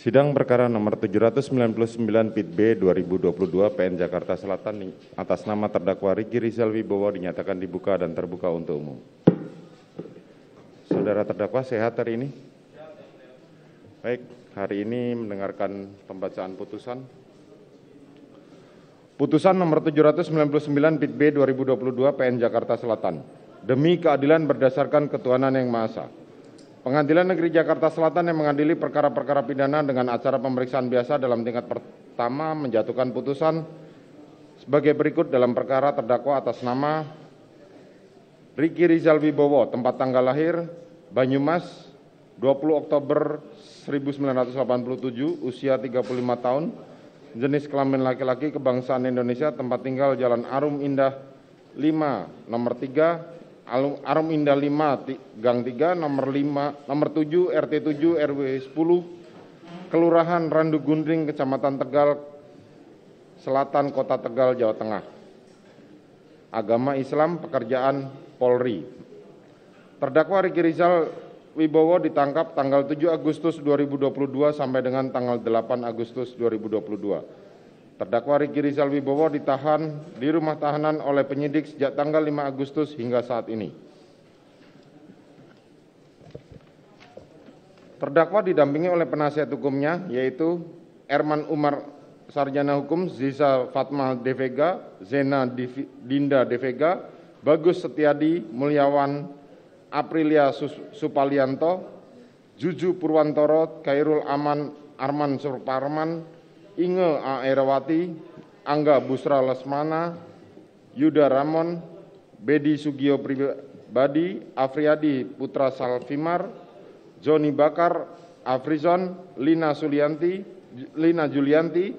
Sidang perkara nomor 799 Pit B 2022 PN Jakarta Selatan atas nama terdakwa Riki Rizal Wibowo dinyatakan dibuka dan terbuka untuk umum. Saudara terdakwa sehat hari ini? Baik, hari ini mendengarkan pembacaan putusan. Putusan nomor 799 Pit B 2022 PN Jakarta Selatan. Demi keadilan berdasarkan ketuhanan yang Maha Esa. Pengadilan Negeri Jakarta Selatan yang mengadili perkara-perkara pidana dengan acara pemeriksaan biasa dalam tingkat pertama menjatuhkan putusan sebagai berikut dalam perkara terdakwa atas nama Riki Rizal Wibowo, tempat tanggal lahir Banyumas 20 Oktober 1987, usia 35 tahun, jenis kelamin laki-laki, kebangsaan Indonesia, tempat tinggal Jalan Arum Indah 5 nomor 3 Arum Indah 5 Gang 3 nomor 7 RT 7 RW 10 Kelurahan Randu Gundring Kecamatan Tegal Selatan Kota Tegal Jawa Tengah. Agama Islam, pekerjaan Polri. Terdakwa Riki Rizal Wibowo ditangkap tanggal 7 Agustus 2022 sampai dengan tanggal 8 Agustus 2022. Terdakwa Riki Rizal Wibowo ditahan di rumah tahanan oleh penyidik sejak tanggal 5 Agustus hingga saat ini. Terdakwa didampingi oleh penasihat hukumnya yaitu Erman Umar Sarjana Hukum, Ziza Fatma De Vega, Zena Dinda De Vega, Bagus Setiadi Mulyawan, Aprilia Supalianto, Juju Purwantoro, Khairul Aman Arman Surparman, Inge A. Erawati, Angga Busra Lesmana, Yuda Ramon, Bedi Sugio Pribadi, Afriyadi Putra Salvimar, Joni Bakar, Afrizon, Lina Julianti,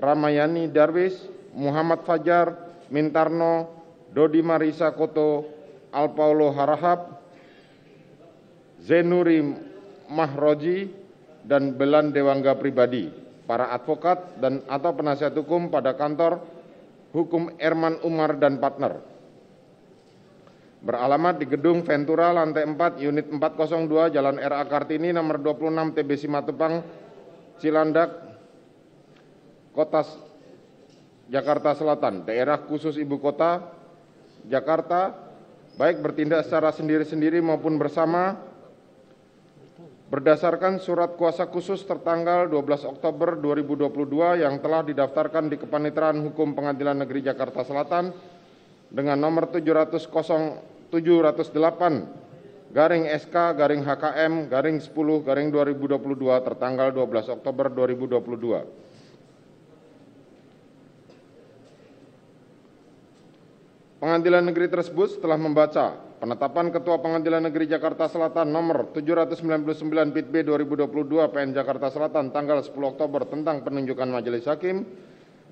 Ramayani Darwis, Muhammad Fajar, Mintarno, Dodi Marisa Koto, Alpaulo Harahap, Zenuri Mahroji, dan Belan Dewangga Pribadi. Para advokat dan atau penasihat hukum pada kantor hukum Erman Umar dan partner. Beralamat di Gedung Ventura lantai 4 unit 402 Jalan RA Kartini nomor 26 TB Simatupang Cilandak Kota Jakarta Selatan, daerah khusus ibu kota Jakarta, baik bertindak secara sendiri-sendiri maupun bersama berdasarkan surat kuasa khusus tertanggal 12 Oktober 2022 yang telah didaftarkan di Kepanitraan Hukum Pengadilan Negeri Jakarta Selatan dengan nomor 708 garing SK garing HKM garing 10 garing 2022 tertanggal 12 Oktober 2022. Pengadilan Negeri tersebut setelah membaca penetapan Ketua Pengadilan Negeri Jakarta Selatan nomor 799 Pit B 2022 PN Jakarta Selatan tanggal 10 Oktober tentang penunjukan Majelis Hakim,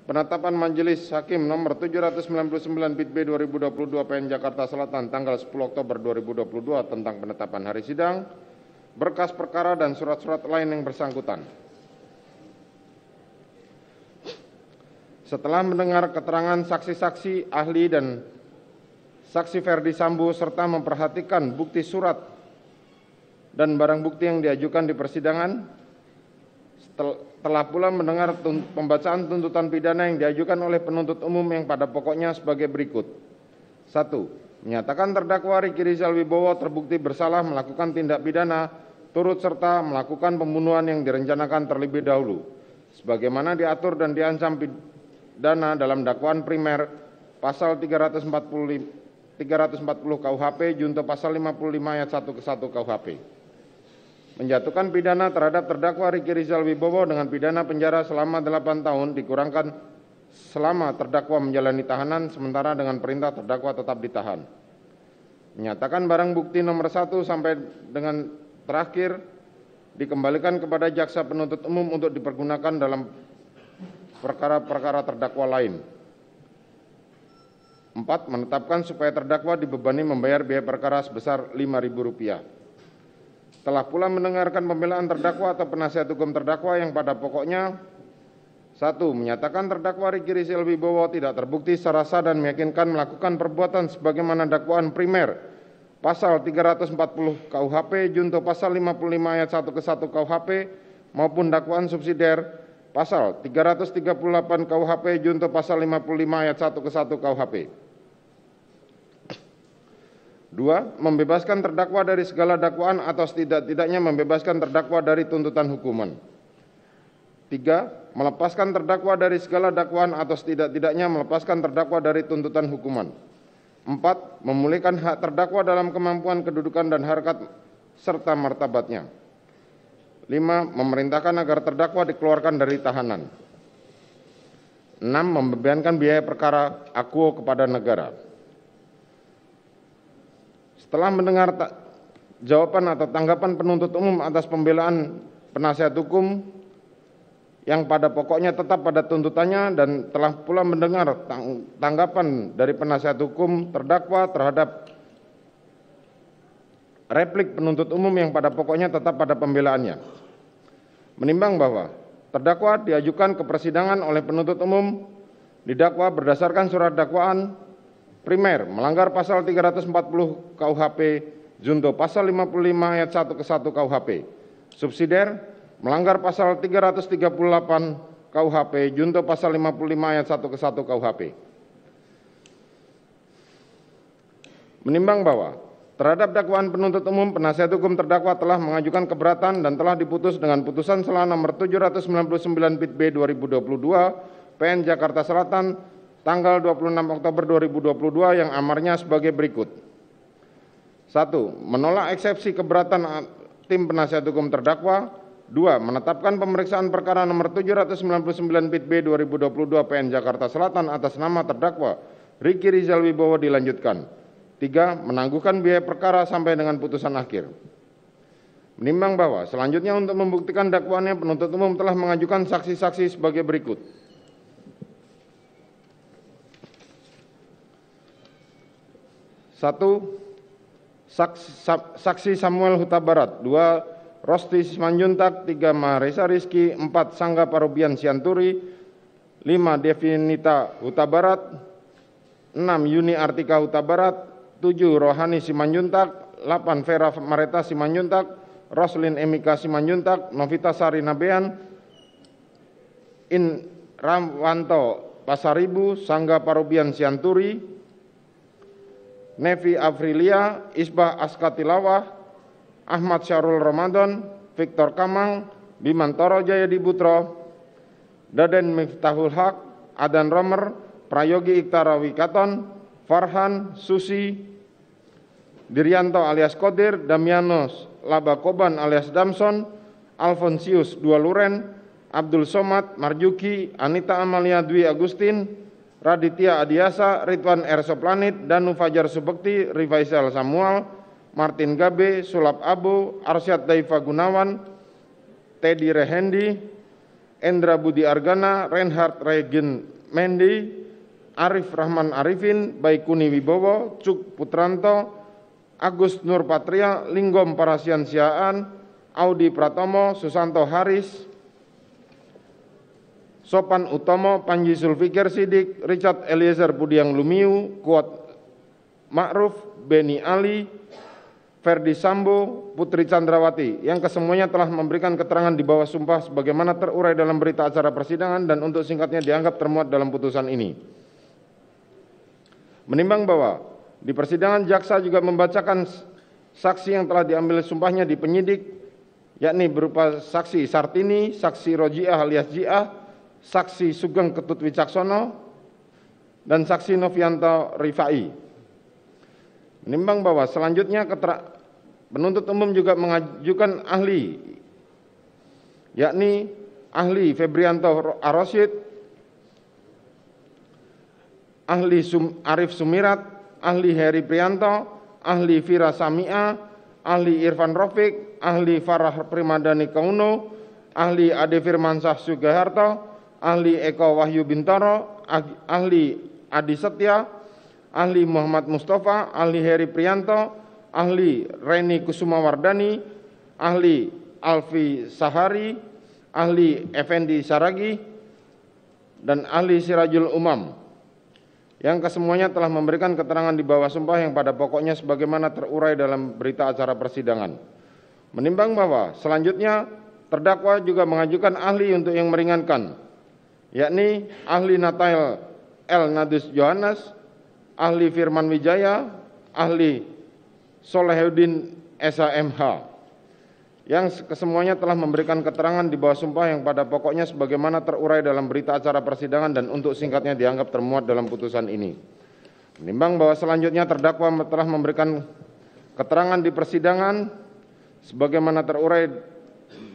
penetapan Majelis Hakim nomor 799 Pit B 2022 PN Jakarta Selatan tanggal 10 Oktober 2022 tentang penetapan hari sidang, berkas perkara dan surat-surat lain yang bersangkutan. Setelah mendengar keterangan saksi-saksi, ahli dan saksi Ferdi Sambo serta memperhatikan bukti surat dan barang bukti yang diajukan di persidangan, telah pula mendengar pembacaan tuntutan pidana yang diajukan oleh penuntut umum yang pada pokoknya sebagai berikut. 1. Menyatakan terdakwa Riki Rizal Wibowo terbukti bersalah melakukan tindak pidana turut serta melakukan pembunuhan yang direncanakan terlebih dahulu, sebagaimana diatur dan diancam pidana dalam dakwaan primer pasal 340 KUHP junto pasal 55 ayat 1 ke 1 KUHP. Menjatuhkan pidana terhadap terdakwa Riki Rizal Wibowo dengan pidana penjara selama 8 tahun dikurangkan selama terdakwa menjalani tahanan sementara dengan perintah terdakwa tetap ditahan. Menyatakan barang bukti nomor 1 sampai dengan terakhir dikembalikan kepada jaksa penuntut umum untuk dipergunakan dalam perkara-perkara terdakwa lain. 4. Menetapkan supaya terdakwa dibebani membayar biaya perkara sebesar Rp5.000. Telah pula mendengarkan pembelaan terdakwa atau penasihat hukum terdakwa yang pada pokoknya 1. Menyatakan terdakwa Riki Rizal Wibowo tidak terbukti secara sah dan meyakinkan melakukan perbuatan sebagaimana dakwaan primer Pasal 340 KUHP junto pasal 55 ayat 1 ke 1 KUHP maupun dakwaan subsidiar pasal 338 KUHP junto pasal 55 ayat 1 ke 1 KUHP. 2. Membebaskan terdakwa dari segala dakwaan atau setidak-tidaknya membebaskan terdakwa dari tuntutan hukuman. 3. Melepaskan terdakwa dari segala dakwaan atau setidak-tidaknya melepaskan terdakwa dari tuntutan hukuman. 4. Memulihkan hak terdakwa dalam kemampuan kedudukan dan harkat serta martabatnya. 5. Memerintahkan agar terdakwa dikeluarkan dari tahanan. 6. Membebankan biaya perkara akuo kepada negara. Setelah mendengar jawaban atau tanggapan penuntut umum atas pembelaan penasihat hukum yang pada pokoknya tetap pada tuntutannya dan telah pula mendengar tanggapan dari penasihat hukum terdakwa terhadap replik penuntut umum yang pada pokoknya tetap pada pembelaannya. Menimbang bahwa terdakwa diajukan ke persidangan oleh penuntut umum didakwa berdasarkan surat dakwaan primer melanggar pasal 340 KUHP junto pasal 55 ayat 1 ke 1 KUHP. Subsidiar melanggar pasal 338 KUHP junto pasal 55 ayat 1 ke 1 KUHP. Menimbang bahwa terhadap dakwaan penuntut umum penasihat hukum terdakwa telah mengajukan keberatan dan telah diputus dengan putusan sela nomor 799 Pit B 2022 PN Jakarta Selatan tanggal 26 Oktober 2022 yang amarnya sebagai berikut. 1. Menolak eksepsi keberatan tim penasihat hukum terdakwa. 2. Menetapkan pemeriksaan perkara nomor 799 Pit B 2022 PN Jakarta Selatan atas nama terdakwa Riki Rizal Wibowo dilanjutkan. 3. Menangguhkan biaya perkara sampai dengan putusan akhir. Menimbang bahwa selanjutnya untuk membuktikan dakwaannya penuntut umum telah mengajukan saksi-saksi sebagai berikut. 1. Saksi Samuel Huta Barat. 2. Rosti Simanjuntak. 3. Marisa Rizky. 4. Sangga Parobian Sianturi. 5. Devinita Huta Barat. 6. Yuni Artika Huta Barat. 7. Rohani Simanjuntak. 8. Vera Mareta Simanjuntak. Roslin Emika Simanjuntak. Novita Sari Nabean. In Ramwanto Pasaribu. Sangga Parobian Sianturi. Nevi Afrilia, Isbah Askatilawah, Ahmad Syarul Ramadan, Victor Kamang, Bimantoro Jayadi Putro, Daden Miftahul Haq, Adan Romer, Prayogi Iktara Wikaton, Farhan, Susi, Diryanto alias Kodir, Damianos Labakoban alias Damson, Alfonsius Dua Luren, Abdul Somad, Marjuki, Anita Amalia Dwi Agustin, Raditya Adiasa, Ridwan R. Soplanit, Danu Fajar Subekti, Rifaisal Samuel, Martin Gabe, Sulap Abu, Arsyad Daifa Gunawan, Teddy Rehendi, Endra Budi Argana, Reinhard Regen Mendi, Arif Rahman Arifin, Baikuni Wibowo, Cuk Putranto, Agus Nur Patria, Linggom Parasian Siaan, Audi Pratomo, Susanto Haris, Sopan Utomo, Panji Zulfikir Sidik, Richard Eliezer Budiang Lumiu, Kuat Ma'ruf, Beni Ali, Ferdi Sambo, Putri Chandrawati, yang kesemuanya telah memberikan keterangan di bawah sumpah sebagaimana terurai dalam berita acara persidangan dan untuk singkatnya dianggap termuat dalam putusan ini. Menimbang bahwa di persidangan jaksa juga membacakan saksi yang telah diambil sumpahnya di penyidik, yakni berupa saksi Sartini, saksi Rojiah alias Jiah, saksi Sugeng Ketut Wicaksono, dan saksi Novianto Rifai. Menimbang bahwa selanjutnya penuntut umum juga mengajukan ahli, yakni ahli Febrianto Arosyid, ahli Arif Sumirat, ahli Heri Prianto, ahli Vira Samia, ahli Irfan Rofik, ahli Farah Primadani Kauno, ahli Ade Firmansyah Sugaharto, ahli Eko Wahyu Bintoro, ahli Adi Setia, ahli Muhammad Mustafa, ahli Heri Prianto, ahli Reni Kusumawardani, ahli Alfi Sahari, ahli Effendi Saragi, dan ahli Sirajul Umam. yang kesemuanya telah memberikan keterangan di bawah sumpah yang pada pokoknya sebagaimana terurai dalam berita acara persidangan. Menimbang bahwa selanjutnya terdakwa juga mengajukan ahli untuk yang meringankan, yakni ahli Natail L. Nadus Johannes, ahli Firman Wijaya, ahli Solehuddin SHMH, yang kesemuanya telah memberikan keterangan di bawah sumpah yang pada pokoknya sebagaimana terurai dalam berita acara persidangan dan untuk singkatnya dianggap termuat dalam putusan ini. Menimbang bahwa selanjutnya terdakwa telah memberikan keterangan di persidangan sebagaimana terurai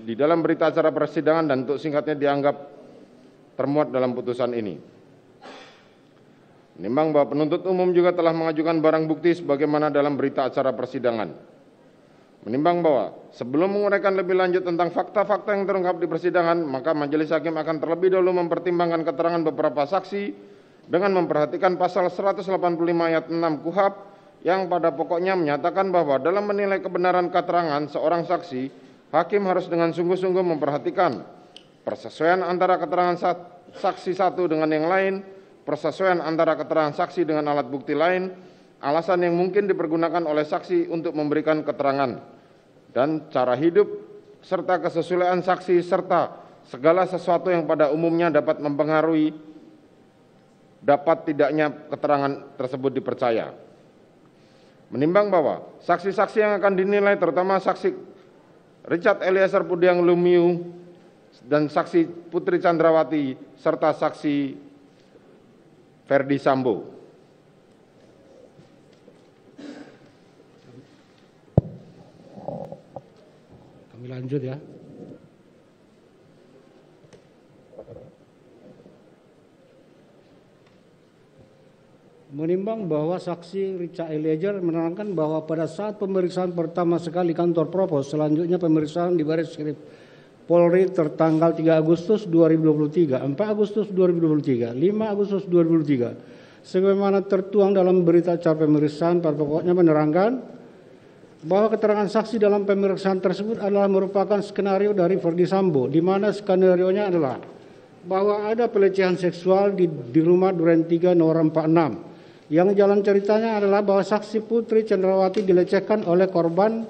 di dalam berita acara persidangan dan untuk singkatnya dianggap termuat dalam putusan ini. Menimbang bahwa penuntut umum juga telah mengajukan barang bukti sebagaimana dalam berita acara persidangan. Menimbang bahwa sebelum menguraikan lebih lanjut tentang fakta-fakta yang terungkap di persidangan, maka majelis hakim akan terlebih dahulu mempertimbangkan keterangan beberapa saksi dengan memperhatikan pasal 185 ayat 6 KUHP yang pada pokoknya menyatakan bahwa dalam menilai kebenaran keterangan seorang saksi, hakim harus dengan sungguh-sungguh memperhatikan persesuaian antara keterangan saksi satu dengan yang lain, persesuaian antara keterangan saksi dengan alat bukti lain, alasan yang mungkin dipergunakan oleh saksi untuk memberikan keterangan, dan cara hidup serta kesesuaian saksi serta segala sesuatu yang pada umumnya dapat mempengaruhi dapat tidaknya keterangan tersebut dipercaya. Menimbang bahwa saksi-saksi yang akan dinilai terutama saksi Richard Eliezer Pudiang Lumiu dan saksi Putri Chandrawati serta saksi Ferdi Sambo. Kami lanjut ya. Menimbang bahwa saksi Richard Eliezer menerangkan bahwa pada saat pemeriksaan pertama sekali kantor Propos, selanjutnya pemeriksaan di Bareskrim Polri tertanggal 3 Agustus 2023, 4 Agustus 2023, 5 Agustus 2023, sebagaimana tertuang dalam berita acara pemeriksaan pada pokoknya menerangkan bahwa keterangan saksi dalam pemeriksaan tersebut adalah merupakan skenario dari Ferdi Sambo, di mana skenarionya adalah bahwa ada pelecehan seksual di rumah Duren 3 nomor 46. Yang jalan ceritanya adalah bahwa saksi Putri Chandrawati dilecehkan oleh korban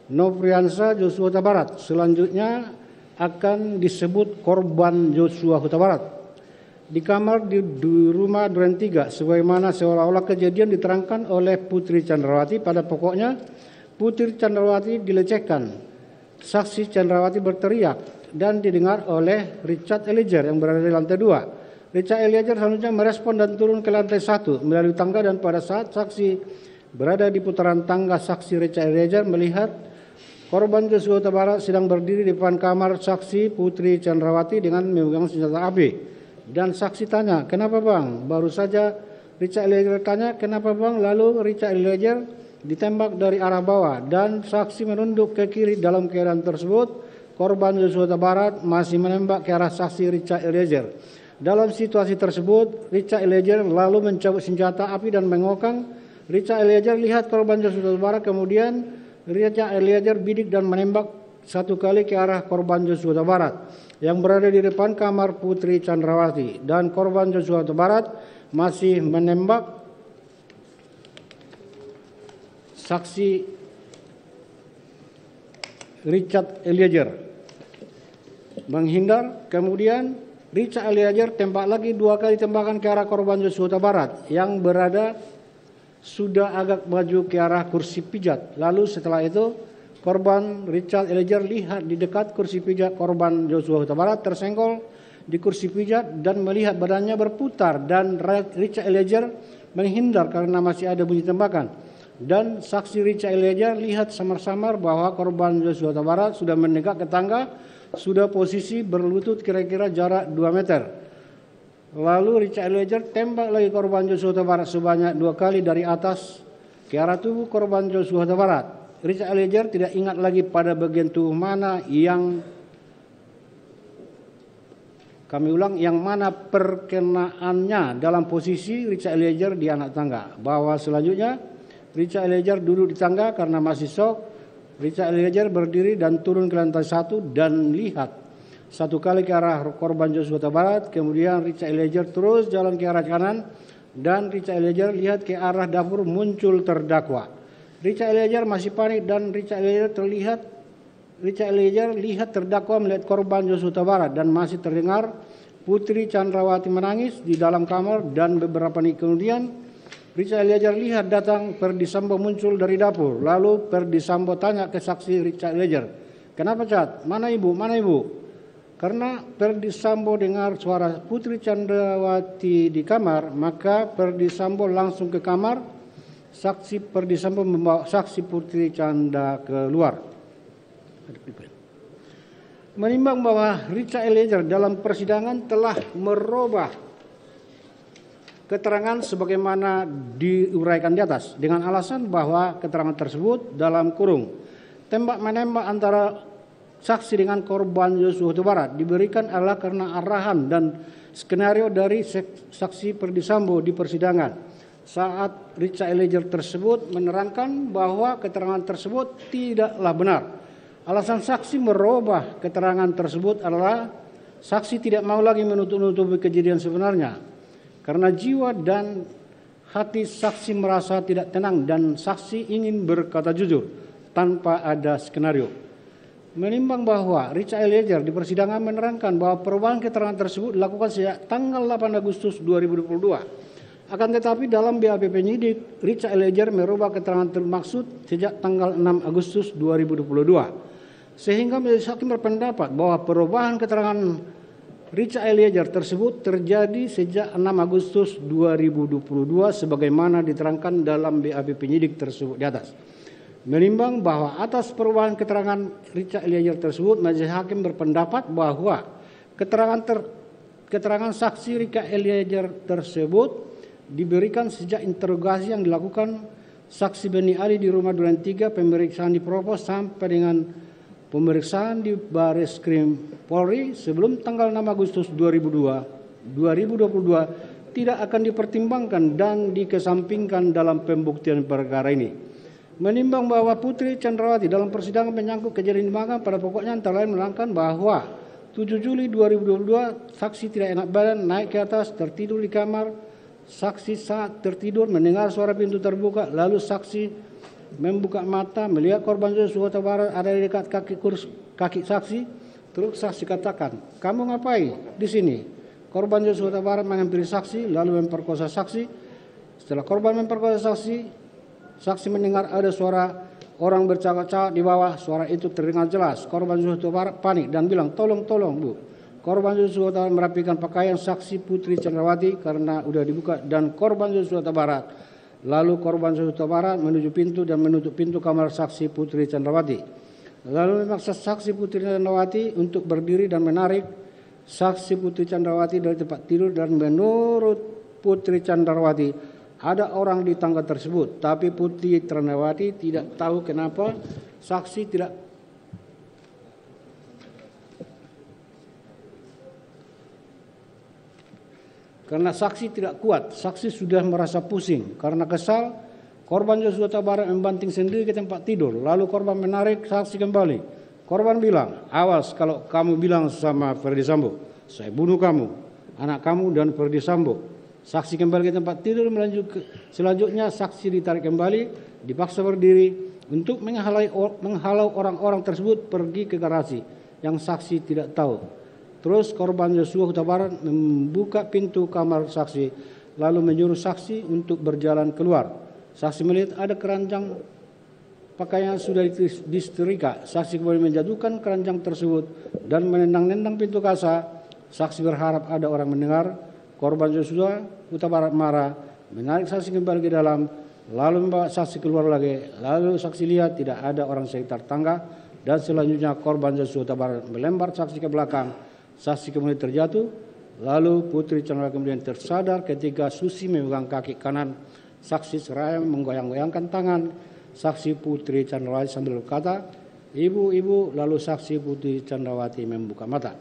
Nofriansah Joshua Huta Barat. Selanjutnya akan disebut korban Joshua Huta Barat di kamar di rumah Duren 3, sebagaimana seolah-olah kejadian diterangkan oleh Putri Chandrawati. Pada pokoknya Putri Chandrawati dilecehkan. Saksi Chandrawati berteriak dan didengar oleh Richard Eliezer yang berada di lantai 2. Richard Eliezer selanjutnya merespon dan turun ke lantai 1 melalui tangga, dan pada saat saksi berada di putaran tangga, saksi Richard Eliezer melihat korban Joshua Huta Barat sedang berdiri di depan kamar saksi Putri Chandrawati dengan memegang senjata api. Dan saksi tanya, "Kenapa bang?" Baru saja Richard Eliezer tanya, "Kenapa bang?" Lalu Richard Eliezer ditembak dari arah bawah dan saksi menunduk ke kiri. Dalam keadaan tersebut, korban Joshua Huta Barat masih menembak ke arah saksi Richard Eliezer. Dalam situasi tersebut, Richard Eliezer lalu mencabut senjata api dan mengokang. Richard Eliezer lihat korban Joshua Huta Barat, kemudian Richard Eliezer bidik dan menembak satu kali ke arah korban Joshua Huta Barat yang berada di depan kamar Putri Chandrawati, dan korban Joshua Huta Barat masih menembak saksi Richard Eliezer. Menghindar, kemudian Richard Eliezer tembak lagi 2 kali tembakan ke arah korban Joshua Huta Barat yang berada sudah agak maju ke arah kursi pijat. Lalu setelah itu korban Richard Eliezer lihat di dekat kursi pijat korban Joshua Huta Barat tersenggol di kursi pijat dan melihat badannya berputar, dan Richard Eliezer menghindar karena masih ada bunyi tembakan. Dan saksi Richard Eliezer lihat samar-samar bahwa korban Joshua Huta Barat sudah mendekat ke tangga, sudah posisi berlutut kira-kira jarak 2 meter. Lalu Richard Eliezer tembak lagi korban Joshua Huta Barat sebanyak 2 kali dari atas ke arah tubuh korban Joshua Huta Barat. Richard Eliezer tidak ingat lagi pada bagian tubuh mana yang yang mana perkenaannya dalam posisi Richard Eliezer di anak tangga. Bahwa selanjutnya Richard Eliezer duduk di tangga karena masih shock. Richard Eliezer berdiri dan turun ke lantai 1 dan lihat 1 kali ke arah korban Joshua Huta Barat. Kemudian Richard Eliezer terus jalan ke arah kanan dan Richard Eliezer lihat ke arah dapur, muncul terdakwa. Richard Eliezer masih panik dan Richard Eliezer lihat terdakwa melihat korban Joshua Huta Barat dan masih terdengar Putri Chandrawati menangis di dalam kamar, dan beberapa menit kemudian Richard Eliezer lihat datang Ferdy Sambo muncul dari dapur. Lalu Ferdy Sambo tanya ke saksi Richard Eliezer, "Kenapa, Cat? Mana ibu? Mana ibu?" Karena Ferdy Sambo dengar suara Putri Chandrawati di kamar, maka Ferdy Sambo langsung ke kamar. Saksi Ferdy Sambo membawa saksi Putri Chandra keluar. Menimbang bahwa Richard Eliezer dalam persidangan telah merubah keterangan sebagaimana diuraikan di atas dengan alasan bahwa keterangan tersebut dalam kurung tembak-menembak antara saksi dengan korban Joshua Huta Barat diberikan adalah karena arahan dan skenario dari saksi Ferdy Sambo di persidangan saat Richard Eliezer tersebut menerangkan bahwa keterangan tersebut tidaklah benar. Alasan saksi merubah keterangan tersebut adalah saksi tidak mau lagi menutup-nutupi kejadian sebenarnya karena jiwa dan hati saksi merasa tidak tenang dan saksi ingin berkata jujur tanpa ada skenario. Menimbang bahwa Richard Eliezer di persidangan menerangkan bahwa perubahan keterangan tersebut dilakukan sejak tanggal 8 Agustus 2022. Akan tetapi dalam BAP penyidik, Richard Eliezer merubah keterangan termaksud sejak tanggal 6 Agustus 2022. Sehingga majelis hakim berpendapat bahwa perubahan keterangan Richard Eliezer tersebut terjadi sejak 6 Agustus 2022 sebagaimana diterangkan dalam BAP penyidik tersebut di atas. Menimbang bahwa atas perubahan keterangan Richard Eliezer tersebut, majelis hakim berpendapat bahwa keterangan saksi Richard Eliezer tersebut diberikan sejak interogasi yang dilakukan saksi Beni Ali di rumah Duren 3, pemeriksaan di Propos sampai dengan pemeriksaan di Bareskrim Polri sebelum tanggal 6 Agustus 2022 tidak akan dipertimbangkan dan dikesampingkan dalam pembuktian perkara ini. Menimbang bahwa Putri Chandrawati dalam persidangan menyangkut kejadian di Magelang pada pokoknya antara lain menerangkan bahwa 7 Juli 2022 saksi tidak enak badan, naik ke atas, tertidur di kamar. Saksi saat tertidur mendengar suara pintu terbuka, lalu saksi membuka mata melihat korban Joshua Huta Barat ada di dekat kaki saksi. Terus saksi katakan, "Kamu ngapain di sini?" Korban Joshua Huta Barat menghampiri saksi lalu memperkosa saksi. Setelah korban memperkosa saksi, saksi mendengar ada suara orang bercakap-cakap di bawah. Suara itu terdengar jelas. Korban Joshua Huta Barat panik dan bilang, "Tolong, tolong, Bu." Korban Joshua Huta Barat merapikan pakaian saksi Putri Chandrawati karena udah dibuka dan korban Joshua Huta Barat. Lalu korban Joshua Huta Barat menuju pintu dan menutup pintu kamar saksi Putri Chandrawati. Lalu memaksa saksi Putri Chandrawati untuk berdiri dan menarik saksi Putri Chandrawati dari tempat tidur, dan menurut Putri Chandrawati ada orang di tangga tersebut, tapi Putri Chandrawati tidak tahu kenapa saksi tidak karena saksi tidak kuat. Saksi sudah merasa pusing karena kesal. Korban Joshua Huta Barat membanting sendiri ke tempat tidur. Lalu korban menarik saksi kembali. Korban bilang, "Awas kalau kamu bilang sama Ferdy Sambo, saya bunuh kamu, anak kamu dan Ferdy Sambo." Saksi kembali ke tempat tidur. Selanjutnya saksi ditarik kembali, dipaksa berdiri untuk menghalau orang-orang tersebut pergi ke garasi yang saksi tidak tahu. Terus korban Joshua Huta Barat membuka pintu kamar saksi lalu menyuruh saksi untuk berjalan keluar. Saksi melihat ada keranjang pakaian sudah disetrika. Saksi kembali menjatuhkan keranjang tersebut dan menendang-nendang pintu kaca. Saksi berharap ada orang mendengar. Korban Joshua Huta Barat marah, menarik saksi kembali ke dalam, lalu membawa saksi keluar lagi. Lalu saksi lihat tidak ada orang sekitar tangga, dan selanjutnya korban Joshua Huta Barat melempar saksi ke belakang. Saksi kemudian terjatuh, lalu Putri Chandrawati kemudian tersadar ketika Susi memegang kaki kanan saksi seraya menggoyang-goyangkan tangan saksi Putri Chandrawati sambil berkata, "Ibu, ibu." Lalu saksi Putri Chandrawati membuka mata.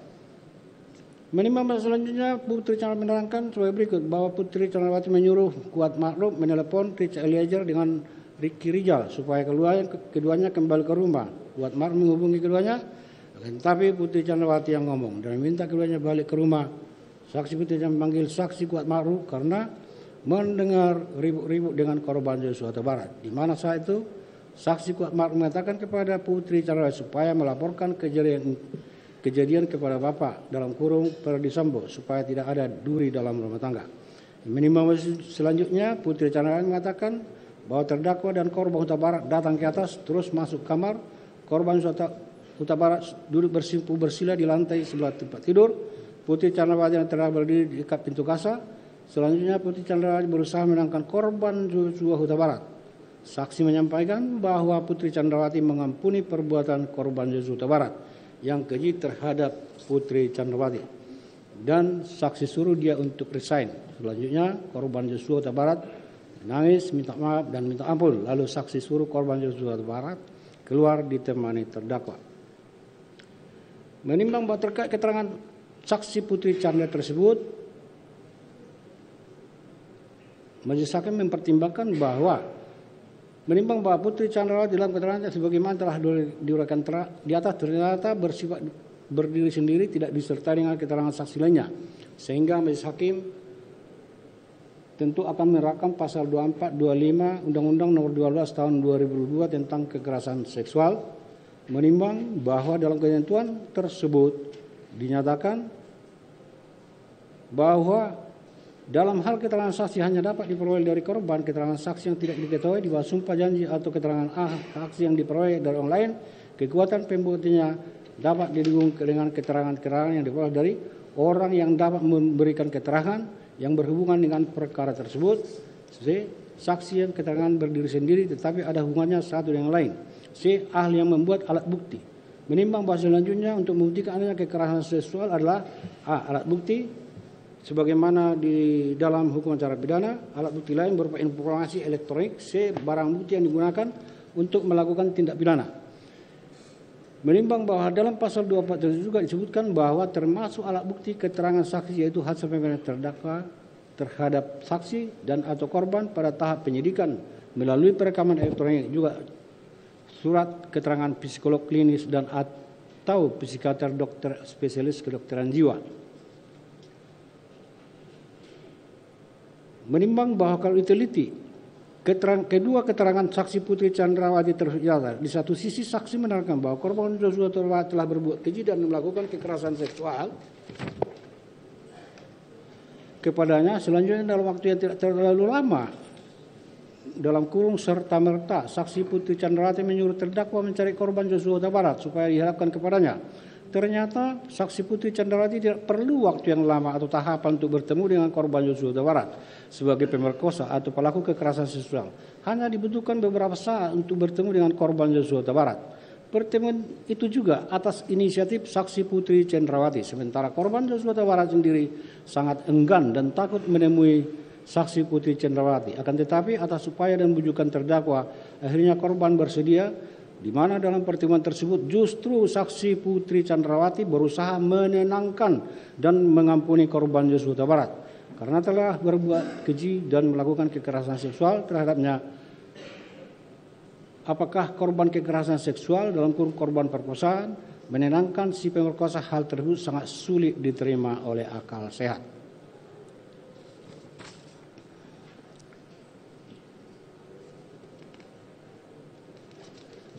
Menimbang selanjutnya, Putri Chandrawati menerangkan sebagai berikut bahwa Putri Chandrawati menyuruh Kuat Ma'ruf menelepon Richard Eliezer dengan Ricky Rijal supaya keduanya kembali ke rumah. Kuat Ma'ruf menghubungi keduanya, tapi Putri Chandrawati yang ngomong dan meminta keduanya balik ke rumah. Saksi Putri memanggil saksi Kuat Ma'ruf karena mendengar ribut-ribut dengan korban Joshua Huta Barat, di mana saat itu saksi Kuat Ma'ruf mengatakan kepada Putri Chandrawati supaya melaporkan kejadian kepada Bapak dalam kurung Ferdy Sambo supaya tidak ada duri dalam rumah tangga. Menimbang selanjutnya Putri Chandrawati mengatakan bahwa terdakwa dan korban Huta Barat datang ke atas terus masuk kamar. Korban Huta Barat duduk bersimpuh bersila di lantai sebelah tempat tidur. Putri Chandrawati yang telah berdiri di dekat pintu kaca. Selanjutnya Putri Chandrawati berusaha menenangkan korban Joshua Huta Barat. Saksi menyampaikan bahwa Putri Chandrawati mengampuni perbuatan korban Joshua Huta Barat yang keji terhadap Putri Chandrawati, dan saksi suruh dia untuk resign. Selanjutnya korban Joshua Huta Barat menangis, minta maaf dan minta ampun. Lalu saksi suruh korban Joshua Huta Barat keluar ditemani terdakwa. Menimbang bahwa terkait keterangan saksi Putri Chandrawati tersebut, Majelis Hakim mempertimbangkan bahwa menimbang bahwa Putri Chandrawati dalam keterangannya sebagaimana telah diuraikan di atas ternyata bersifat berdiri sendiri, tidak disertai dengan keterangan saksi lainnya, sehingga Majelis Hakim tentu akan menerapkan pasal 24, 25 Undang-Undang Nomor 12 Tahun 2002 tentang kekerasan seksual. Menimbang bahwa dalam ketentuan tersebut dinyatakan bahwa dalam hal keterangan saksi hanya dapat diperoleh dari korban, keterangan saksi yang tidak diketahui di bawah sumpah janji atau keterangan saksi yang diperoleh dari orang lain, kekuatan pembuktiannya dapat didukung dengan keterangan-keterangan yang diperoleh dari orang yang dapat memberikan keterangan yang berhubungan dengan perkara tersebut. C. Saksi yang keterangan berdiri sendiri tetapi ada hubungannya satu dengan lain. C. Ahli yang membuat alat bukti. Menimbang bahwa selanjutnya untuk membuktikan adanya kekerasan seksual adalah A. Alat bukti sebagaimana di dalam hukum acara pidana. Alat bukti lain berupa informasi elektronik. C. Barang bukti yang digunakan untuk melakukan tindak pidana. Menimbang bahwa dalam pasal 24 itu juga disebutkan bahwa termasuk alat bukti keterangan saksi yaitu hasil pemeriksaan terdakwa terhadap saksi dan atau korban pada tahap penyidikan melalui perekaman elektronik, juga surat keterangan psikolog klinis dan atau psikiater dokter spesialis kedokteran jiwa. Menimbang bahwa kalau diteliti kedua keterangan saksi Putri Chandrawati tersebut, di satu sisi saksi menerangkan bahwa korban Joshua Huta Barat telah berbuat keji dan melakukan kekerasan seksual kepadanya. Selanjutnya dalam waktu yang tidak terlalu lama, dalam kurung serta merta saksi Putri Chandrawati menyuruh terdakwa mencari korban Joshua Huta Barat supaya dihadapkan kepadanya. Ternyata saksi Putri Chandrawati tidak perlu waktu yang lama atau tahapan untuk bertemu dengan korban Joshua Huta Barat sebagai pemerkosa atau pelaku kekerasan seksual. Hanya dibutuhkan beberapa saat untuk bertemu dengan korban Joshua Huta Barat. Pertemuan itu juga atas inisiatif saksi Putri Chandrawati. Sementara korban Joshua Huta Barat sendiri sangat enggan dan takut menemui saksi Putri Chandrawati. Akan tetapi atas upaya dan bujukan terdakwa, akhirnya korban bersedia, di mana dalam pertemuan tersebut justru saksi Putri Chandrawati berusaha menenangkan dan mengampuni korban Joshua Huta Barat karena telah berbuat keji dan melakukan kekerasan seksual terhadapnya. Apakah korban kekerasan seksual dalam kurung korban perkosaan menenangkan si pemerkosa? Hal tersebut sangat sulit diterima oleh akal sehat.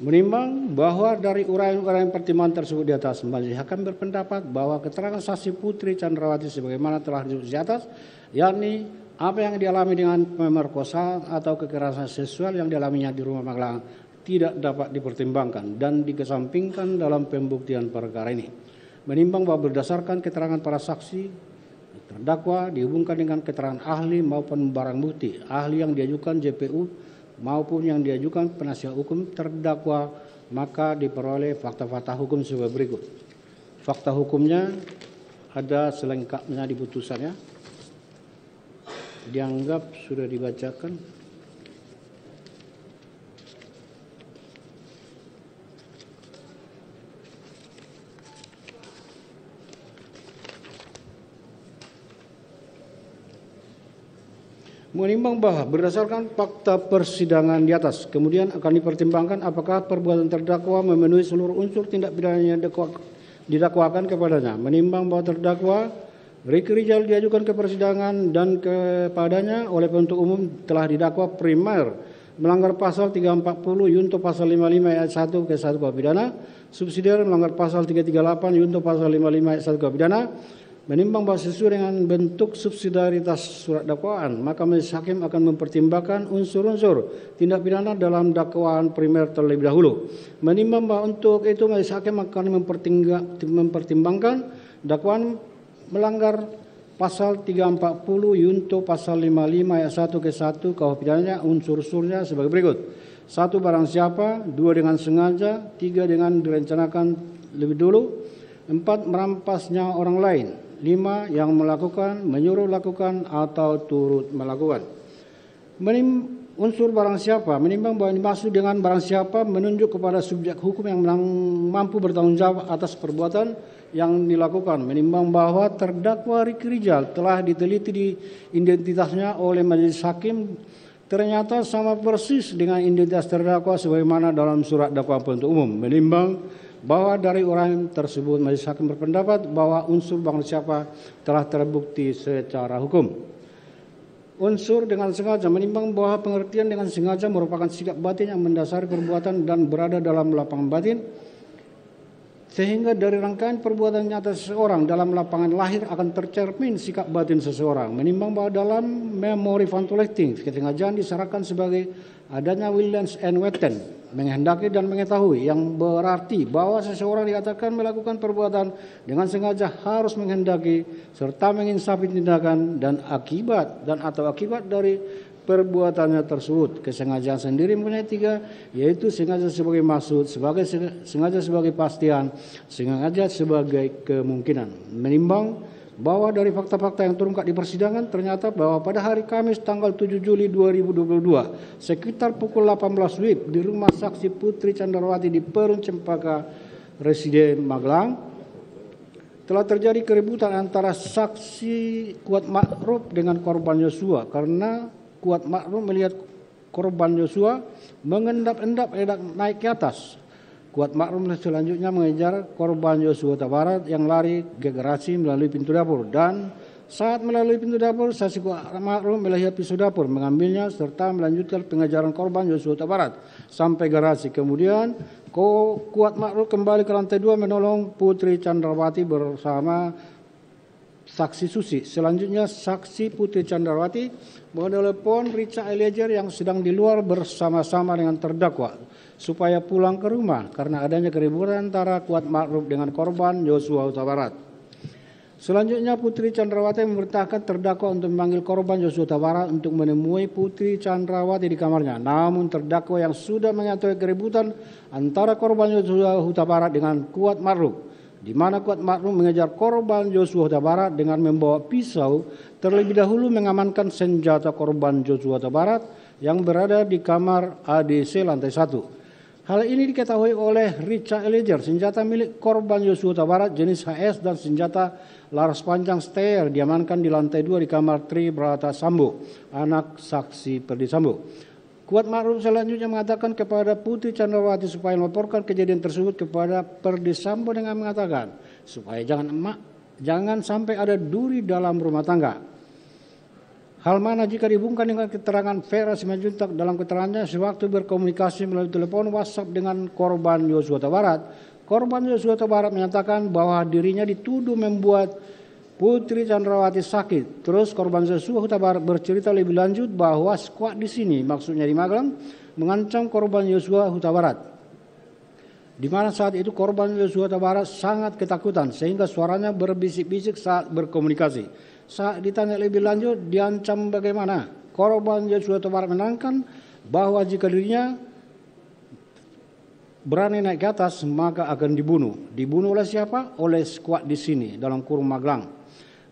Menimbang bahwa dari uraian-uraian pertimbangan tersebut di atas, Majelis Hakim berpendapat bahwa keterangan saksi Putri Chandrawati sebagaimana telah disebut di atas, yakni apa yang dialami dengan pemerkosaan atau kekerasan seksual yang dialaminya di rumah Magelang, tidak dapat dipertimbangkan dan dikesampingkan dalam pembuktian perkara ini. Menimbang bahwa berdasarkan keterangan para saksi, terdakwa dihubungkan dengan keterangan ahli maupun barang bukti, ahli yang diajukan JPU maupun yang diajukan penasihat hukum terdakwa, maka diperoleh fakta-fakta hukum sebagai berikut. Fakta hukumnya ada selengkapnya di putusannya, dianggap sudah dibacakan. Menimbang bahwa berdasarkan fakta persidangan di atas, kemudian akan dipertimbangkan apakah perbuatan terdakwa memenuhi seluruh unsur tindak pidana yang didakwakan kepadanya. Menimbang bahwa terdakwa Ricky Rijal diajukan ke persidangan dan kepadanya oleh penuntut umum telah didakwa primer melanggar pasal 340 Yunto pasal 55 ayat 1 ke 1 KUH pidana, subsidiar melanggar pasal 338 Yunto pasal 55 ayat 1 KUH pidana. Menimbang bahwa sesuai dengan bentuk subsidiaritas surat dakwaan, maka majelis hakim akan mempertimbangkan unsur-unsur tindak pidana dalam dakwaan primer terlebih dahulu. Menimbang bahwa untuk itu majelis hakim akan mempertimbangkan dakwaan melanggar pasal 340 Yunto pasal 55 ayat 1 ke 1 KUH pidananya, unsur-unsurnya sebagai berikut. 1. Barang siapa. 2. Dengan sengaja. 3. Dengan direncanakan lebih dulu. 4. Merampasnya orang lain. 5. Yang melakukan, menyuruh lakukan atau turut melakukan. Unsur barang siapa. Menimbang bahwa dimaksud dengan barang siapa menunjuk kepada subjek hukum yang mampu bertanggung jawab atas perbuatan yang dilakukan. Menimbang bahwa terdakwa Ricky Rijal telah diteliti di identitasnya oleh majelis hakim, ternyata sama persis dengan identitas terdakwa sebagaimana dalam surat dakwaan penuntut umum. Menimbang bahwa dari orang tersebut majelis hakim berpendapat bahwa unsur barang siapa telah terbukti secara hukum. Unsur dengan sengaja. Menimbang bahwa pengertian dengan sengaja merupakan sikap batin yang mendasari perbuatan dan berada dalam lapangan batin, sehingga dari rangkaian perbuatan nyata seseorang dalam lapangan lahir akan tercermin sikap batin seseorang. Menimbang bahwa dalam memori fantolecting kesengajaan disyaratkan sebagai adanya willens and weten, menghendaki dan mengetahui, yang berarti bahwa seseorang dikatakan melakukan perbuatan dengan sengaja harus menghendaki serta menginsafi tindakan dan akibat atau akibat dari perbuatannya tersebut. Kesengajaan sendiri mempunyai 3, yaitu sengaja sebagai maksud, sengaja sebagai pastian, sengaja sebagai kemungkinan. Menimbang bahwa dari fakta-fakta yang terungkap di persidangan, ternyata bahwa pada hari Kamis tanggal 7 Juli 2022 sekitar pukul 18 WIB di rumah saksi Putri Candrawati di Perun Cempaka Residen Magelang telah terjadi keributan antara saksi Kuat Ma'ruf dengan korban Yosua, karena Kuat Ma'ruf melihat korban Yosua mengendap-endap naik ke atas. Kuat Ma'ruf selanjutnya mengejar korban Yosua Huta Barat yang lari ke garasi melalui pintu dapur, dan saat melalui pintu dapur, saksi Kuat Ma'ruf melihat pisau dapur, mengambilnya serta melanjutkan pengejaran korban Yosua Huta Barat sampai garasi. Kemudian Kuat Ma'ruf kembali ke lantai 2 menolong Putri Candrawati bersama saksi Susi. Selanjutnya saksi Putri Candrawati menelepon Richard Eliezer yang sedang di luar bersama-sama dengan terdakwa supaya pulang ke rumah karena adanya keributan antara Kuat Ma'ruf dengan korban Yosua Huta Barat. Selanjutnya Putri Candrawati memerintahkan terdakwa untuk memanggil korban Yosua Huta Barat untuk menemui Putri Candrawati di kamarnya. Namun terdakwa yang sudah mengetahui keributan antara korban Yosua Huta Barat dengan Kuat Ma'ruf, di mana Kuat Ma'ruf mengejar korban Yosua Huta Barat dengan membawa pisau, terlebih dahulu mengamankan senjata korban Yosua Huta Barat yang berada di kamar ADC lantai 1. Hal ini diketahui oleh Richard Eliezer, senjata milik korban Yosua Huta Barat jenis HS dan senjata laras panjang Steyr diamankan di lantai 2 di kamar Tri Brata Sambo, anak saksi Perdi Sambo. Kuat Ma'ruf selanjutnya mengatakan kepada Putri Candrawati supaya melaporkan kejadian tersebut kepada Perdi Sambo dengan mengatakan supaya jangan sampai ada duri dalam rumah tangga. Hal mana jika dihubungkan dengan keterangan Vera Simanjuntak dalam keterangannya sewaktu berkomunikasi melalui telepon WhatsApp dengan korban Yosua Huta Barat. Korban Yosua Huta Barat menyatakan bahwa dirinya dituduh membuat Putri Candrawati sakit. Terus korban Yosua Huta Barat bercerita lebih lanjut bahwa skuad di sini, maksudnya di Magelang, mengancam korban Yosua Huta Barat. Di mana saat itu korban Yosua Huta Barat sangat ketakutan sehingga suaranya berbisik-bisik saat berkomunikasi. Saat ditanya lebih lanjut diancam bagaimana, korban Yosua Huta Barat menerangkan bahwa jika dirinya berani naik ke atas maka akan dibunuh. Dibunuh oleh siapa? Oleh skuad di sini dalam kurung Magelang.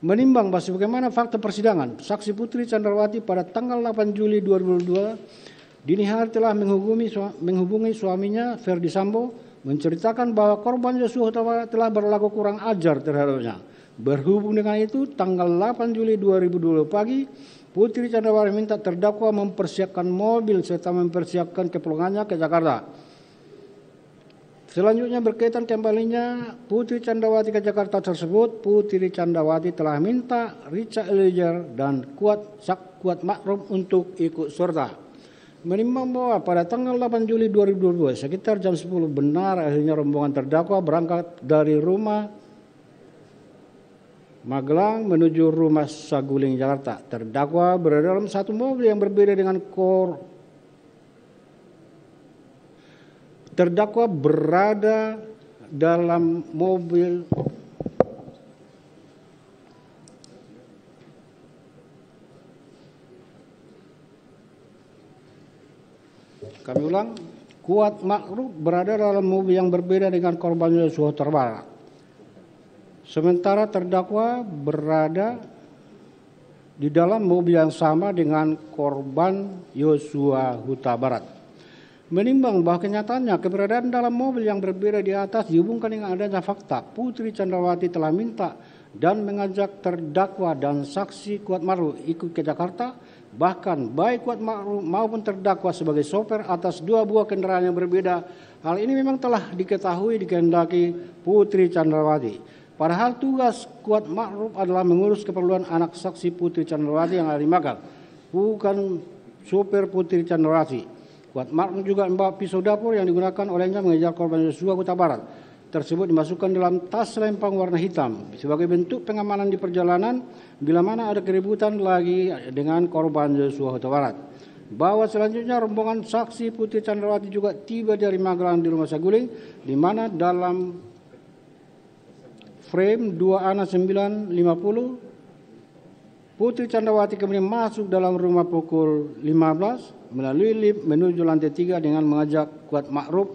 Menimbang bahwa sebagaimana fakta persidangan, saksi Putri Candrawati pada tanggal 8 Juli 2022 dini hari telah menghubungi suaminya Ferdi Sambo menceritakan bahwa korban Yosua Huta Barat telah berlaku kurang ajar terhadapnya. Berhubung dengan itu, tanggal 8 Juli 2020 pagi, Putri Candrawati minta terdakwa mempersiapkan mobil serta mempersiapkan kepulangannya ke Jakarta. Selanjutnya berkaitan kembalinya Putri Candrawati ke Jakarta tersebut, Putri Candrawati telah minta Richard Eliezer dan Kuat Ma'ruf untuk ikut serta. Menimbang bahwa pada tanggal 8 Juli 2022 sekitar jam 10 benar akhirnya rombongan terdakwa berangkat dari rumah Magelang menuju rumah Saguling Jakarta. Terdakwa berada dalam satu mobil yang berbeda dengan Terdakwa berada dalam mobil Kami ulang, Kuat Ma'ruf berada dalam mobil yang berbeda dengan korban Yosua Huta Barat. Sementara terdakwa berada di dalam mobil yang sama dengan korban Yosua Huta Barat. Menimbang bahwa kenyataannya keberadaan dalam mobil yang berbeda di atas dihubungkan dengan adanya fakta Putri Candrawati telah minta dan mengajak terdakwa dan saksi Kuat Ma'ruf ikut ke Jakarta, bahkan baik Kuat Ma'ruf maupun terdakwa sebagai sopir atas dua buah kendaraan yang berbeda. Hal ini memang telah diketahui dikehendaki Putri Candrawati. Padahal tugas Kuat Ma'ruf adalah mengurus keperluan anak saksi Putri Candrawati yang ada di Magelang, bukan sopir Putri Candrawati. Kuat Ma'ruf juga membawa pisau dapur yang digunakan olehnya mengejar korban Yosua Huta Barat. Tersebut dimasukkan dalam tas lempang warna hitam sebagai bentuk pengamanan di perjalanan bila mana ada keributan lagi dengan korban Yosua Huta Barat. Bahwa selanjutnya rombongan saksi Putri Candrawati juga tiba dari Magelang di rumah Saguling, di mana dalam frame 2A 950 Putri Candrawati kemudian masuk dalam rumah pukul 15 melalui lift menuju lantai 3 dengan mengajak Kuat Ma'ruf.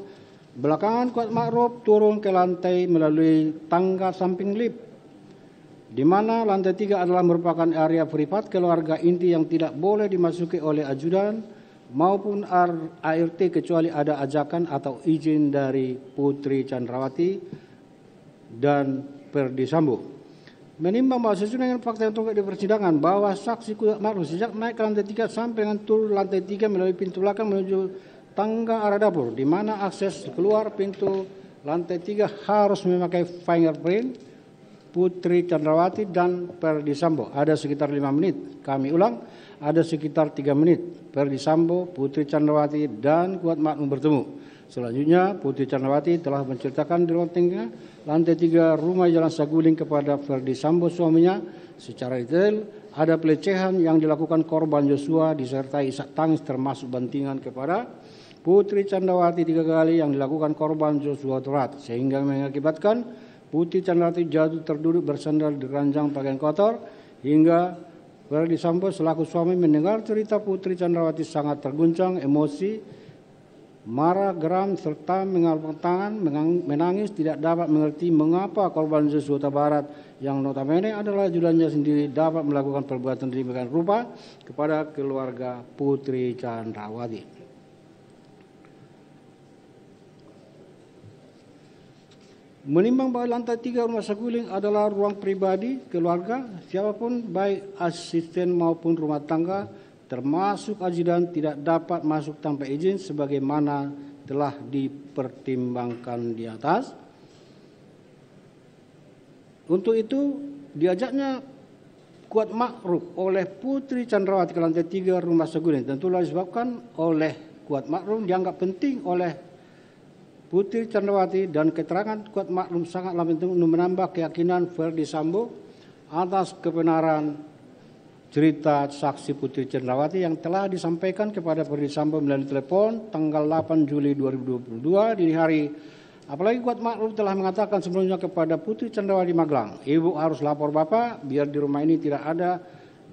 Belakangan Kuat Ma'ruf turun ke lantai melalui tangga samping lift, di mana lantai 3 adalah merupakan area privat keluarga inti yang tidak boleh dimasuki oleh ajudan maupun ART kecuali ada ajakan atau izin dari Putri Candrawati dan Ferdi Sambo. Menimbang bahwa sesuai dengan fakta yang terungkap di persidangan bahwa saksi Kuat Ma'ruf sejak naik ke lantai 3 sampai dengan turun lantai 3 melalui pintu belakang menuju tangga arah dapur, di mana akses keluar pintu lantai 3 harus memakai fingerprint Putri Candrawati dan Ferdi Sambo. Ada sekitar 5 menit. Kami ulang, ada sekitar 3 menit. Ferdi Sambo, Putri Candrawati dan Kuat Ma'ruf bertemu. Selanjutnya Putri Candrawati telah menceritakan di ruang tengah lantai 3 rumah Jalan Saguling kepada Ferdi Sambo suaminya secara detail. Ada pelecehan yang dilakukan korban Yosua disertai isak tangis termasuk bantingan kepada Putri Candrawati 3 kali yang dilakukan korban Yosua Huta Barat, sehingga mengakibatkan Putri Candrawati jatuh terduduk bersandar di ranjang pakaian kotor hingga Ferdi Sambo selaku suami mendengar cerita Putri Candrawati sangat terguncang emosi, marah, geram, serta mengalungkan tangan, menangis, tidak dapat mengerti mengapa korban Yosua Huta Barat yang notabene adalah ajudannya sendiri dapat melakukan perbuatan demikian rupa kepada keluarga Putri Candrawati. Menimbang bahwa lantai 3 rumah Saguling adalah ruang pribadi keluarga, siapapun baik asisten maupun rumah tangga termasuk ajudan tidak dapat masuk tanpa izin sebagaimana telah dipertimbangkan di atas. Untuk itu diajaknya Kuat Ma'ruf oleh Putri Candrawati ke lantai 3 rumah Saguling tentulah disebabkan oleh Kuat Ma'ruf dianggap penting oleh Putri Candrawati dan keterangan Kuat Ma'ruf sangatlah penting untuk menambah keyakinan Ferdi Sambo atas kebenaran cerita saksi Putri Candrawati yang telah disampaikan kepada Ferdi Sambo melalui telepon tanggal 8 Juli 2022 dini hari. Apalagi Kuat Ma'ruf telah mengatakan sebelumnya kepada Putri Candrawati Magelang, ibu harus lapor bapak biar di rumah ini tidak ada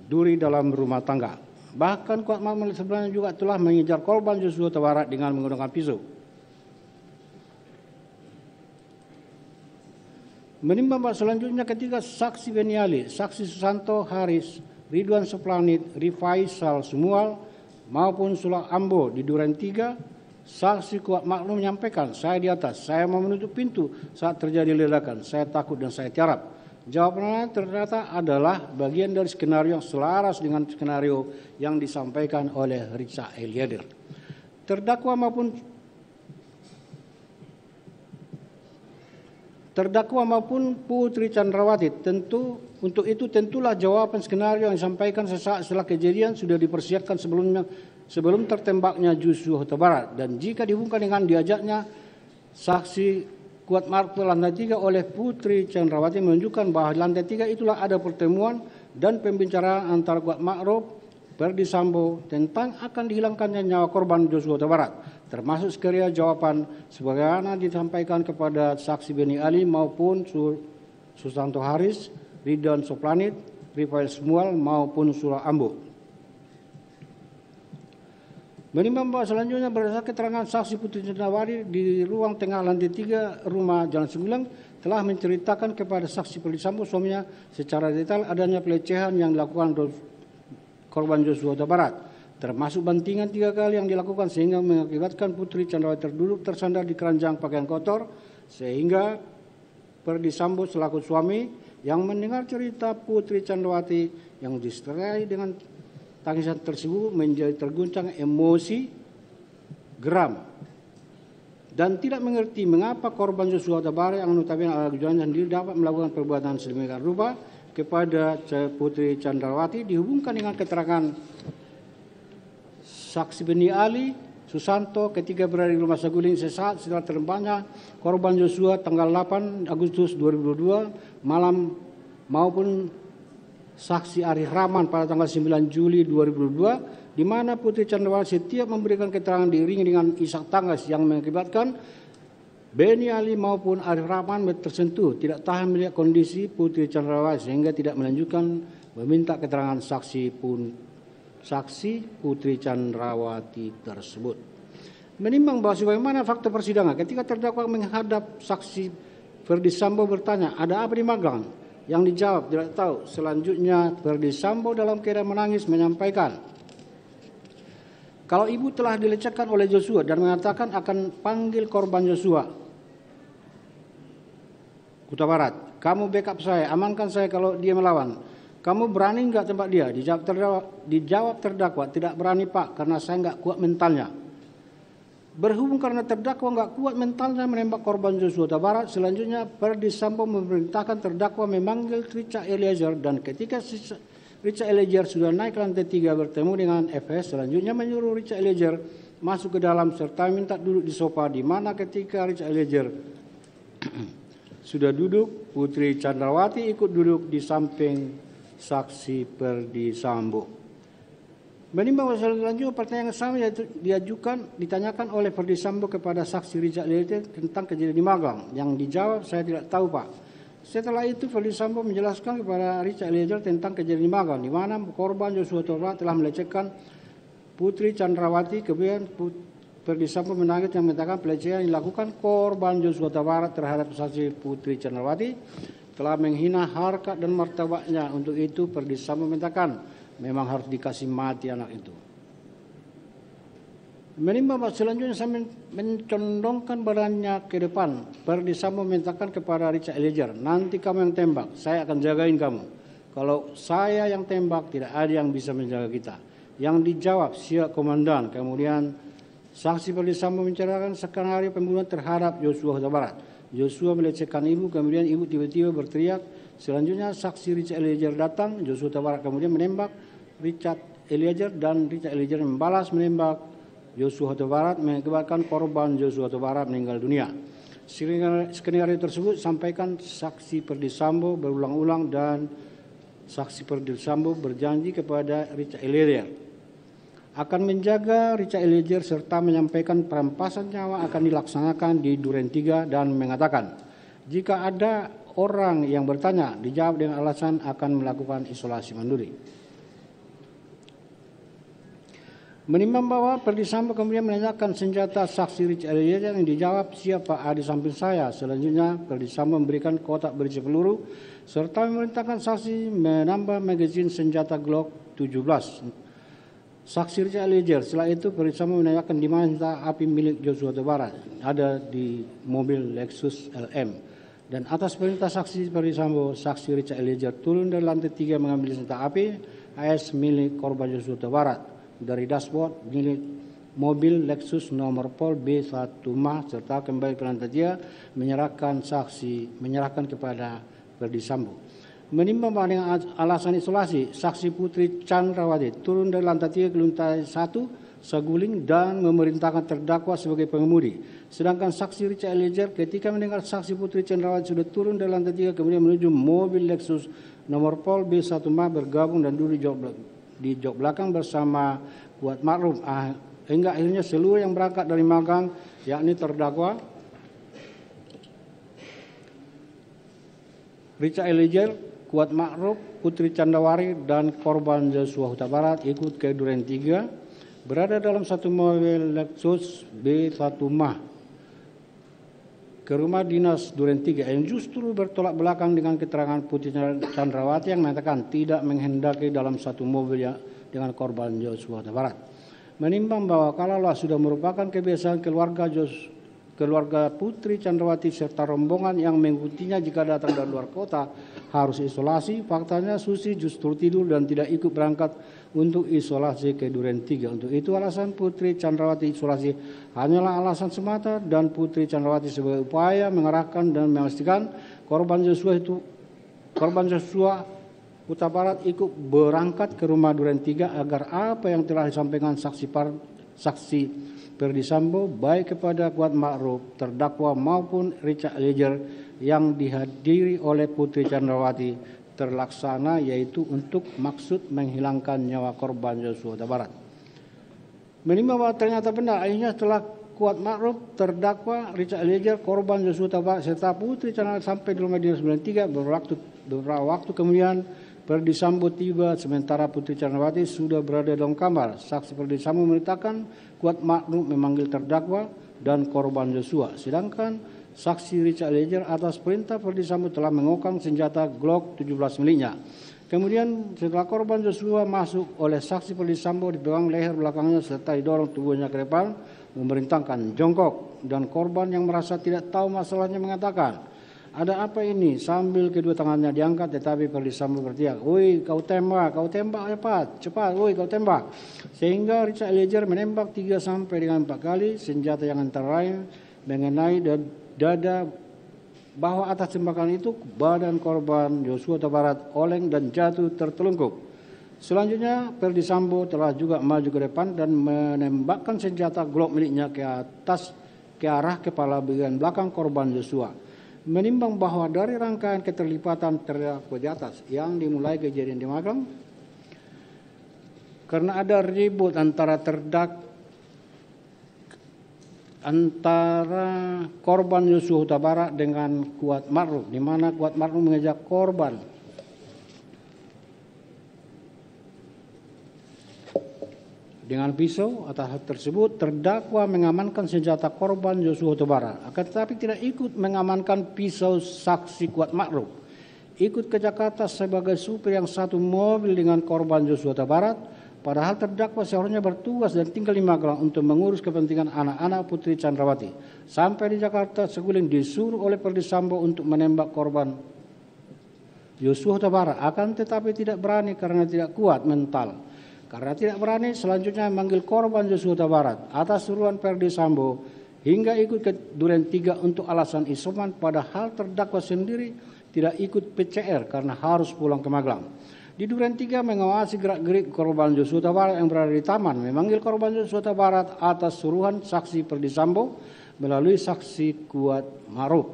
duri dalam rumah tangga. Bahkan Kuat Ma'ruf sebelumnya juga telah mengejar korban Yosua Huta Barat dengan menggunakan pisau. Menimbang bahwa selanjutnya ketika saksi Beniali, saksi Susanto Haris, Ridwan Suplanit, Rifaisal Sumual maupun Sulak Ambo di Duren 3, saksi Kuat Ma'ruf menyampaikan, saya di atas, saya mau menutup pintu saat terjadi ledakan, saya takut dan saya tiarap. Jawabannya ternyata adalah bagian dari skenario yang selaras dengan skenario yang disampaikan oleh Richard Eliezer. Terdakwa maupun terdakwa maupun Putri Chandrawati. Tentulah jawaban skenario yang disampaikan sesaat setelah kejadian sudah dipersiapkan sebelum tertembaknya Joshua Huta Barat, dan jika dihubungkan dengan diajaknya saksi Kuat Ma'ruf ke lantai 3 oleh Putri Chandrawati menunjukkan bahwa di lantai 3 itulah ada pertemuan dan pembicaraan antara Kuat Ma'ruf, Ferdy Sambo tentang akan dihilangkannya nyawa korban Joshua Huta Barat, termasuk skenario jawaban sebagaimana disampaikan kepada saksi Beni Ali maupun Susanto Haris, Ridwan Soplanit, Rifael Smual maupun Surah Ambo. Menimbang bahwa selanjutnya berdasarkan keterangan saksi Putri Chandrawati di ruang tengah lantai 3 rumah Jalan 9 telah menceritakan kepada saksi Ferdy Sambo suaminya secara detail adanya pelecehan yang dilakukan korban Joshua Huta Barat, termasuk bantingan 3 kali yang dilakukan sehingga mengakibatkan Putri Chandrawati terduduk tersandar di keranjang pakaian kotor, sehingga Ferdy Sambo selaku suami yang mendengar cerita Putri Chandrawati yang disertai dengan tangisan tersebut menjadi terguncang emosi, geram, dan tidak mengerti mengapa korban Joshua Huta Barat yang notabene adalah tujuannya sendiri dapat melakukan perbuatan sedemikian rupa kepada Putri Chandrawati, dihubungkan dengan keterangan saksi Beni Ali Susanto ketika berada di rumah saguling sesaat setelah tertembaknya korban Joshua tanggal 8 Agustus 2022 malam, maupun saksi Arif Rahman pada tanggal 9 Juli 2022, di mana Putri Chandrawati setiap memberikan keterangan diiringi dengan isak tangis yang mengakibatkan Beni Ali maupun Arif Rahman tersentuh, tidak tahan melihat kondisi Putri Chandrawati sehingga tidak melanjutkan meminta keterangan saksi Putri Chandrawati tersebut. Menimbang bahwa sebagaimana fakta persidangan ketika terdakwa menghadap saksi Ferdy Sambo bertanya, "Ada apa di Magelang?" Yang dijawab, "Tidak tahu." Selanjutnya Ferdy Sambo dalam keadaan menangis menyampaikan, "Kalau ibu telah dilecehkan oleh Joshua dan mengatakan akan panggil korban Joshua Huta Barat, kamu backup saya, amankan saya kalau dia melawan. Kamu berani enggak tembak dia?" Dijawab terdakwa, "Tidak berani Pak, karena saya enggak kuat mentalnya." Berhubung karena terdakwa enggak kuat mentalnya menembak korban Joshua Huta Barat, selanjutnya Ferdy Sambo memerintahkan terdakwa memanggil Richard Eliezer, dan ketika Richard Eliezer sudah naik ke lantai 3 bertemu dengan FS, selanjutnya menyuruh Richard Eliezer masuk ke dalam serta minta duduk di sofa, di mana ketika Richard Eliezer sudah duduk, Putri Chandrawati ikut duduk di samping saksi Ferdy Sambo. Menimbang selanjutnya pertanyaan yang sama ditanyakan oleh Ferdy Sambo kepada saksi Richard Eliezer tentang kejadian di Magelang, yang dijawab, "Saya tidak tahu Pak." Setelah itu Ferdy Sambo menjelaskan kepada Richard Eliezer tentang kejadian di Magelang, di mana korban Joshua Huta Barat telah melecehkan Putri Chandrawati. Kemudian Ferdy Sambo menangis yang mengatakan pelecehan yang dilakukan korban Joshua Huta Barat terhadap saksi Putri Chandrawati telah menghina harkat dan martabatnya. Untuk itu Ferdy Sambo mengatakan memang harus dikasih mati anak itu. Menimbang bahwa selanjutnya saya mencondongkan badannya ke depan, Ferdy Sambo memintakan kepada Richard Eliezer, "Nanti kamu yang tembak, saya akan jagain kamu. Kalau saya yang tembak, tidak ada yang bisa menjaga kita." Yang dijawab, "Siap komandan." Kemudian saksi Ferdy Sambo menceritakan skenario pembunuhan terhadap Joshua Huta Barat. Joshua melecehkan ibu, kemudian ibu tiba-tiba berteriak. Selanjutnya saksi Richard Eliezer datang, Joshua Huta Barat kemudian menembak Richard Eliezer, dan Richard Eliezer membalas menembak Joshua Huta Barat, mengakibatkan korban Joshua Huta Barat meninggal dunia. Skenario tersebut sampaikan saksi Ferdy Sambo berulang-ulang, dan saksi Ferdy Sambo berjanji kepada Richard Eliezer akan menjaga Richard Eliezer serta menyampaikan perampasan nyawa akan dilaksanakan di Duren 3 dan mengatakan, "Jika ada orang yang bertanya," dijawab dengan alasan akan melakukan isolasi mandiri. Menimbang bahwa Ferdy Sambo kemudian menanyakan senjata saksi Richard Eliezer, yang dijawab, "Siap Pak, ada di samping saya." Selanjutnya Ferdy Sambo memberikan kotak berisi peluru serta memerintahkan saksi menambah magazin senjata Glock 17. Saksi Richard Eliezer, setelah itu Ferdy Sambo menanyakan di mana senjata api milik Joshua Huta Barat. Ada di mobil Lexus LM. Dan atas perintah saksi Ferdy Sambo, saksi Richard Eliezer turun dari lantai 3 mengambil senjata api AS milik korban Joshua Huta Barat dari dashboard milik mobil Lexus nomor pol B1 MA serta kembali ke lantai 3 menyerahkan kepada Ferdi Sambo. Menimbang bahwa dengan alasan isolasi, saksi Putri Chandrawati turun dari lantai 3 ke lantai 1 saguling dan memerintahkan terdakwa sebagai pengemudi. Sedangkan saksi Richard Eliezer ketika mendengar saksi Putri Chandrawati sudah turun dari lantai 3 kemudian menuju mobil Lexus nomor pol B1 MA bergabung dan duduk di jok belakang bersama Kuat Ma'ruf hingga akhirnya seluruh yang berangkat dari Magang yakni terdakwa Richard Eliezer, Kuat Ma'ruf, Putri Chandrawati dan korban Joshua Huta Barat ikut ke Duren 3 berada dalam satu mobil Lexus B1 MA ke rumah dinas Duren 3 yang justru bertolak belakang dengan keterangan Putri Chandrawati yang mengatakan tidak menghendaki dalam satu mobil dengan korban Joshua Huta Barat. Menimbang bahwa kalaulah sudah merupakan kebiasaan keluarga Putri Chandrawati serta rombongan yang mengikutinya jika datang dari luar kota harus isolasi, faktanya Susi justru tidur dan tidak ikut berangkat untuk isolasi ke Duren 3. Untuk itu alasan Putri Chandrawati isolasi hanyalah alasan semata dan Putri Chandrawati sebagai upaya mengarahkan dan memastikan korban Joshua Huta Barat ikut berangkat ke rumah Duren 3 agar apa yang telah disampaikan saksi Ferdi Sambo baik kepada Kuat Ma'ruf, terdakwa maupun Richard Eliezer yang dihadiri oleh Putri Chandrawati terlaksana, yaitu untuk maksud menghilangkan nyawa korban Joshua Huta Barat. Menimbang bahwa ternyata benar, akhirnya setelah Kuat Ma'ruf, terdakwa Richard Eliezer, korban Joshua Huta Barat serta Putri Chandrawati sampai di rumah dinas 93 beberapa waktu kemudian Ferdi Sambo tiba sementara Putri Chandrawati sudah berada dalam kamar. Saksi Ferdi Sambo memberitakan Kuat Ma'ruf memanggil terdakwa dan korban Joshua. Sedangkan saksi Richard Eliezer atas perintah Ferdi Sambo telah mengokang senjata Glock 17 miliknya. Kemudian setelah korban Joshua masuk oleh saksi Ferdi Sambo dipegang leher belakangnya serta didorong tubuhnya ke depan memerintahkan jongkok dan korban yang merasa tidak tahu masalahnya mengatakan, "Ada apa ini?" Sambil kedua tangannya diangkat tetapi Ferdi Sambo berteriak, "Woi, kau tembak cepat, woi kau tembak." Sehingga Richard Eliezer menembak 3 sampai dengan 4 kali, senjata yang antara lain mengenai dada bahwa atas tembakan itu badan korban Joshua Huta Barat oleng dan jatuh tertelungkup. Selanjutnya Ferdi Sambo telah juga maju ke depan dan menembakkan senjata Glock miliknya ke arah kepala bagian belakang korban Joshua. Menimbang bahwa dari rangkaian keterlibatan terdakwa di atas yang dimulai kejadian di Magelang karena ada ribut antara korban Joshua Huta Barat dengan Kuat Ma'ruf, di mana Kuat Ma'ruf mengajak korban dengan pisau. Atas hal tersebut terdakwa mengamankan senjata korban Joshua Huta Barat, akan tetapi tidak ikut mengamankan pisau saksi Kuat Ma'ruf. Ikut ke Jakarta sebagai supir yang satu mobil dengan korban Joshua Huta Barat, padahal terdakwa seharusnya bertugas dan tinggal di Magelang untuk mengurus kepentingan anak-anak Putri Chandrawati. Sampai di Jakarta, Seguling disuruh oleh Ferdi Sambo untuk menembak korban Joshua Huta Barat, akan tetapi tidak berani karena tidak kuat mental. Karena tidak berani, selanjutnya memanggil korban Joshua Huta Barat atas suruhan Ferdi Sambo hingga ikut ke Duren 3 untuk alasan isoman, padahal terdakwa sendiri tidak ikut PCR karena harus pulang ke Magelang. Di Duren 3 mengawasi gerak-gerik korban Joshua Huta Barat yang berada di taman, memanggil korban Joshua Huta Barat atas suruhan saksi Ferdi Sambo melalui saksi Kuat Ma'ruf.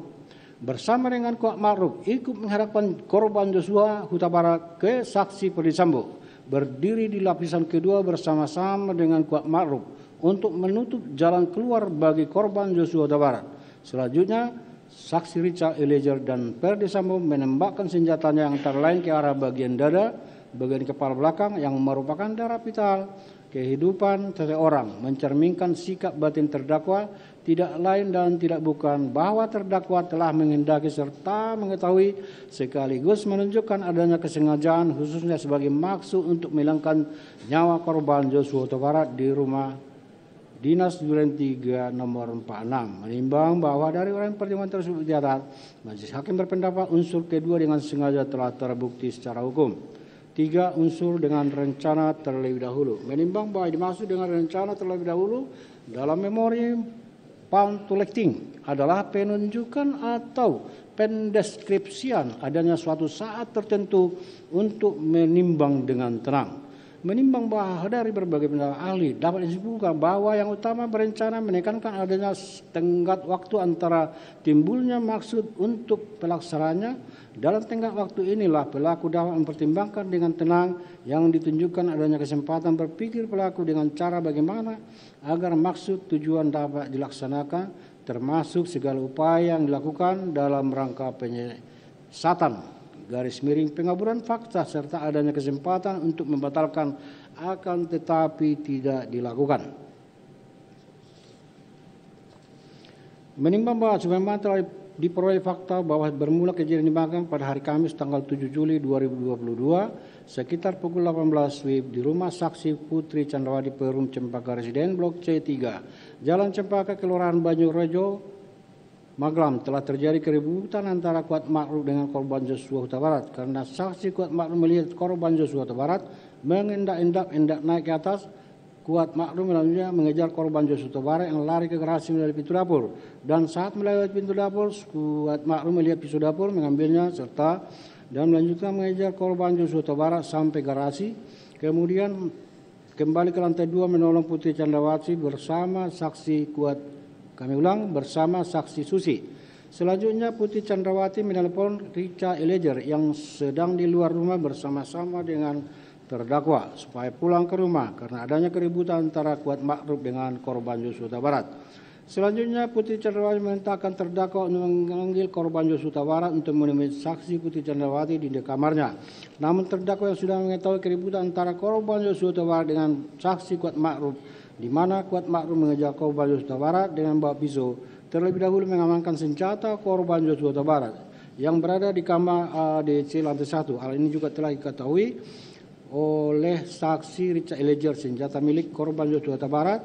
Bersama dengan Kuat Ma'ruf ikut menghadapkan korban Joshua Huta Barat ke saksi Ferdi Sambo, berdiri di lapisan kedua bersama-sama dengan Kuat Ma'ruf untuk menutup jalan keluar bagi korban Joshua Huta Barat. Selanjutnya, saksi Richard Eliezer dan Ferdi Sambo menembakkan senjatanya yang antara lain ke arah bagian dada, bagian kepala belakang yang merupakan darah vital kehidupan seseorang, mencerminkan sikap batin terdakwa tidak lain dan tidak bukan bahwa terdakwa telah menghendaki serta mengetahui sekaligus menunjukkan adanya kesengajaan khususnya sebagai maksud untuk menghilangkan nyawa korban Joshua Huta Barat di rumah Dinas Duren 3 nomor 46. Menimbang bahwa dari orang pertimbangan tersebut di atas, majelis hakim berpendapat unsur kedua dengan sengaja telah terbukti secara hukum. 3. Unsur dengan rencana terlebih dahulu. Menimbang bahwa dimaksud dengan rencana terlebih dahulu dalam memori found collecting adalah penunjukan atau pendeskripsian adanya suatu saat tertentu untuk menimbang dengan tenang. Menimbang bahwa dari berbagai pendapat ahli dapat disimpulkan bahwa yang utama berencana menekankan adanya tenggat waktu antara timbulnya maksud untuk pelaksananya. Dalam tenggat waktu inilah pelaku dapat mempertimbangkan dengan tenang yang ditunjukkan adanya kesempatan berpikir pelaku dengan cara bagaimana agar maksud tujuan dapat dilaksanakan, termasuk segala upaya yang dilakukan dalam rangka penyiasatan garis miring pengaburan fakta serta adanya kesempatan untuk membatalkan akan tetapi tidak dilakukan. Menimbang bahwa sebagaimana telah diperoleh fakta bahwa bermula kejadian di Magelang pada hari Kamis tanggal 7 Juli 2022 sekitar pukul 18 WIB di rumah saksi Putri Chandrawati Perum Cempaka Residen Blok C3 Jalan Cempaka Kelurahan Banyurejo Magelang telah terjadi keributan antara Kuat Makruf dengan korban Joshua Huta Barat karena saksi Kuat Makruf melihat korban Joshua Huta Barat mengendak-endak naik ke atas. Kuat Makruf melanjutnya mengejar korban Joshua Huta Barat yang lari ke garasi melalui pintu dapur, dan saat melewati pintu dapur Kuat Makruf melihat pisau dapur mengambilnya serta dan melanjutkan mengejar korban Joshua Huta Barat sampai garasi, kemudian kembali ke lantai 2 menolong Putri Chandrawati bersama saksi bersama saksi Susi. Selanjutnya Putri Chandrawati menelpon Richa Elijah yang sedang di luar rumah bersama-sama dengan terdakwa supaya pulang ke rumah karena adanya keributan antara Kuat Makruf dengan korban Joshua Huta Barat. Selanjutnya Putri Chandrawati memerintahkan terdakwa untuk memanggil korban Joshua Huta Barat untuk menemui saksi Putri Chandrawati di kamarnya. Namun terdakwa yang sudah mengetahui keributan antara korban Joshua Huta Barat dengan saksi Kuat Makruf, di mana Kuat Makruf mengejar korban Joshua Huta Barat dengan bawa pisau, terlebih dahulu mengamankan senjata korban Joshua Huta Barat yang berada di kamar ADC lantai 1. Hal ini juga telah diketahui oleh saksi Richa Elijah. Senjata milik korban Joshua Huta Barat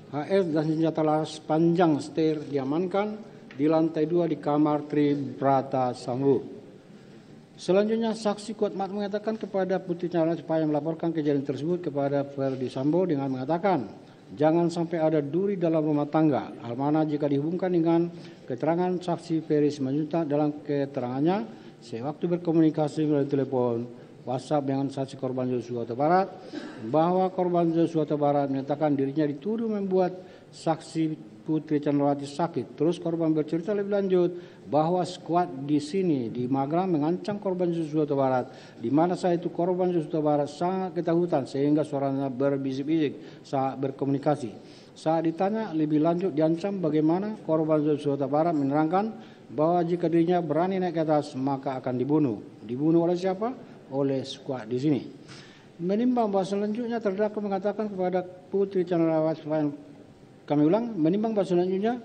HS dan senjata laras panjang setir diamankan di lantai 2 di kamar Tribrata Sambu. Selanjutnya saksi Kuat Makruf mengatakan kepada Putri Chandrawati supaya melaporkan kejadian tersebut kepada Verdi Sambo dengan mengatakan jangan sampai ada duri dalam rumah tangga. Hal mana jika dihubungkan dengan keterangan saksi Ferry Simanjuntak dalam keterangannya sewaktu berkomunikasi melalui telepon WhatsApp dengan saksi korban Joshua Huta Barat bahwa korban Joshua Huta Barat menyatakan dirinya dituduh membuat saksi Putri Chandrawati sakit. Terus korban bercerita lebih lanjut bahwa skuad di sini di Magelang mengancam korban Joshua Huta Barat, di mana saat itu korban Joshua Huta Barat sangat ketakutan sehingga suaranya berbisik-bisik saat berkomunikasi. Saat ditanya lebih lanjut diancam bagaimana, korban Joshua Huta Barat menerangkan bahwa jika dirinya berani naik ke atas maka akan dibunuh. Dibunuh oleh siapa? Oleh skuad di sini. Menimbang bahwa selanjutnya terdakwa mengatakan kepada Putri Chandrawati kami ulang, menimbang bahwa selanjutnya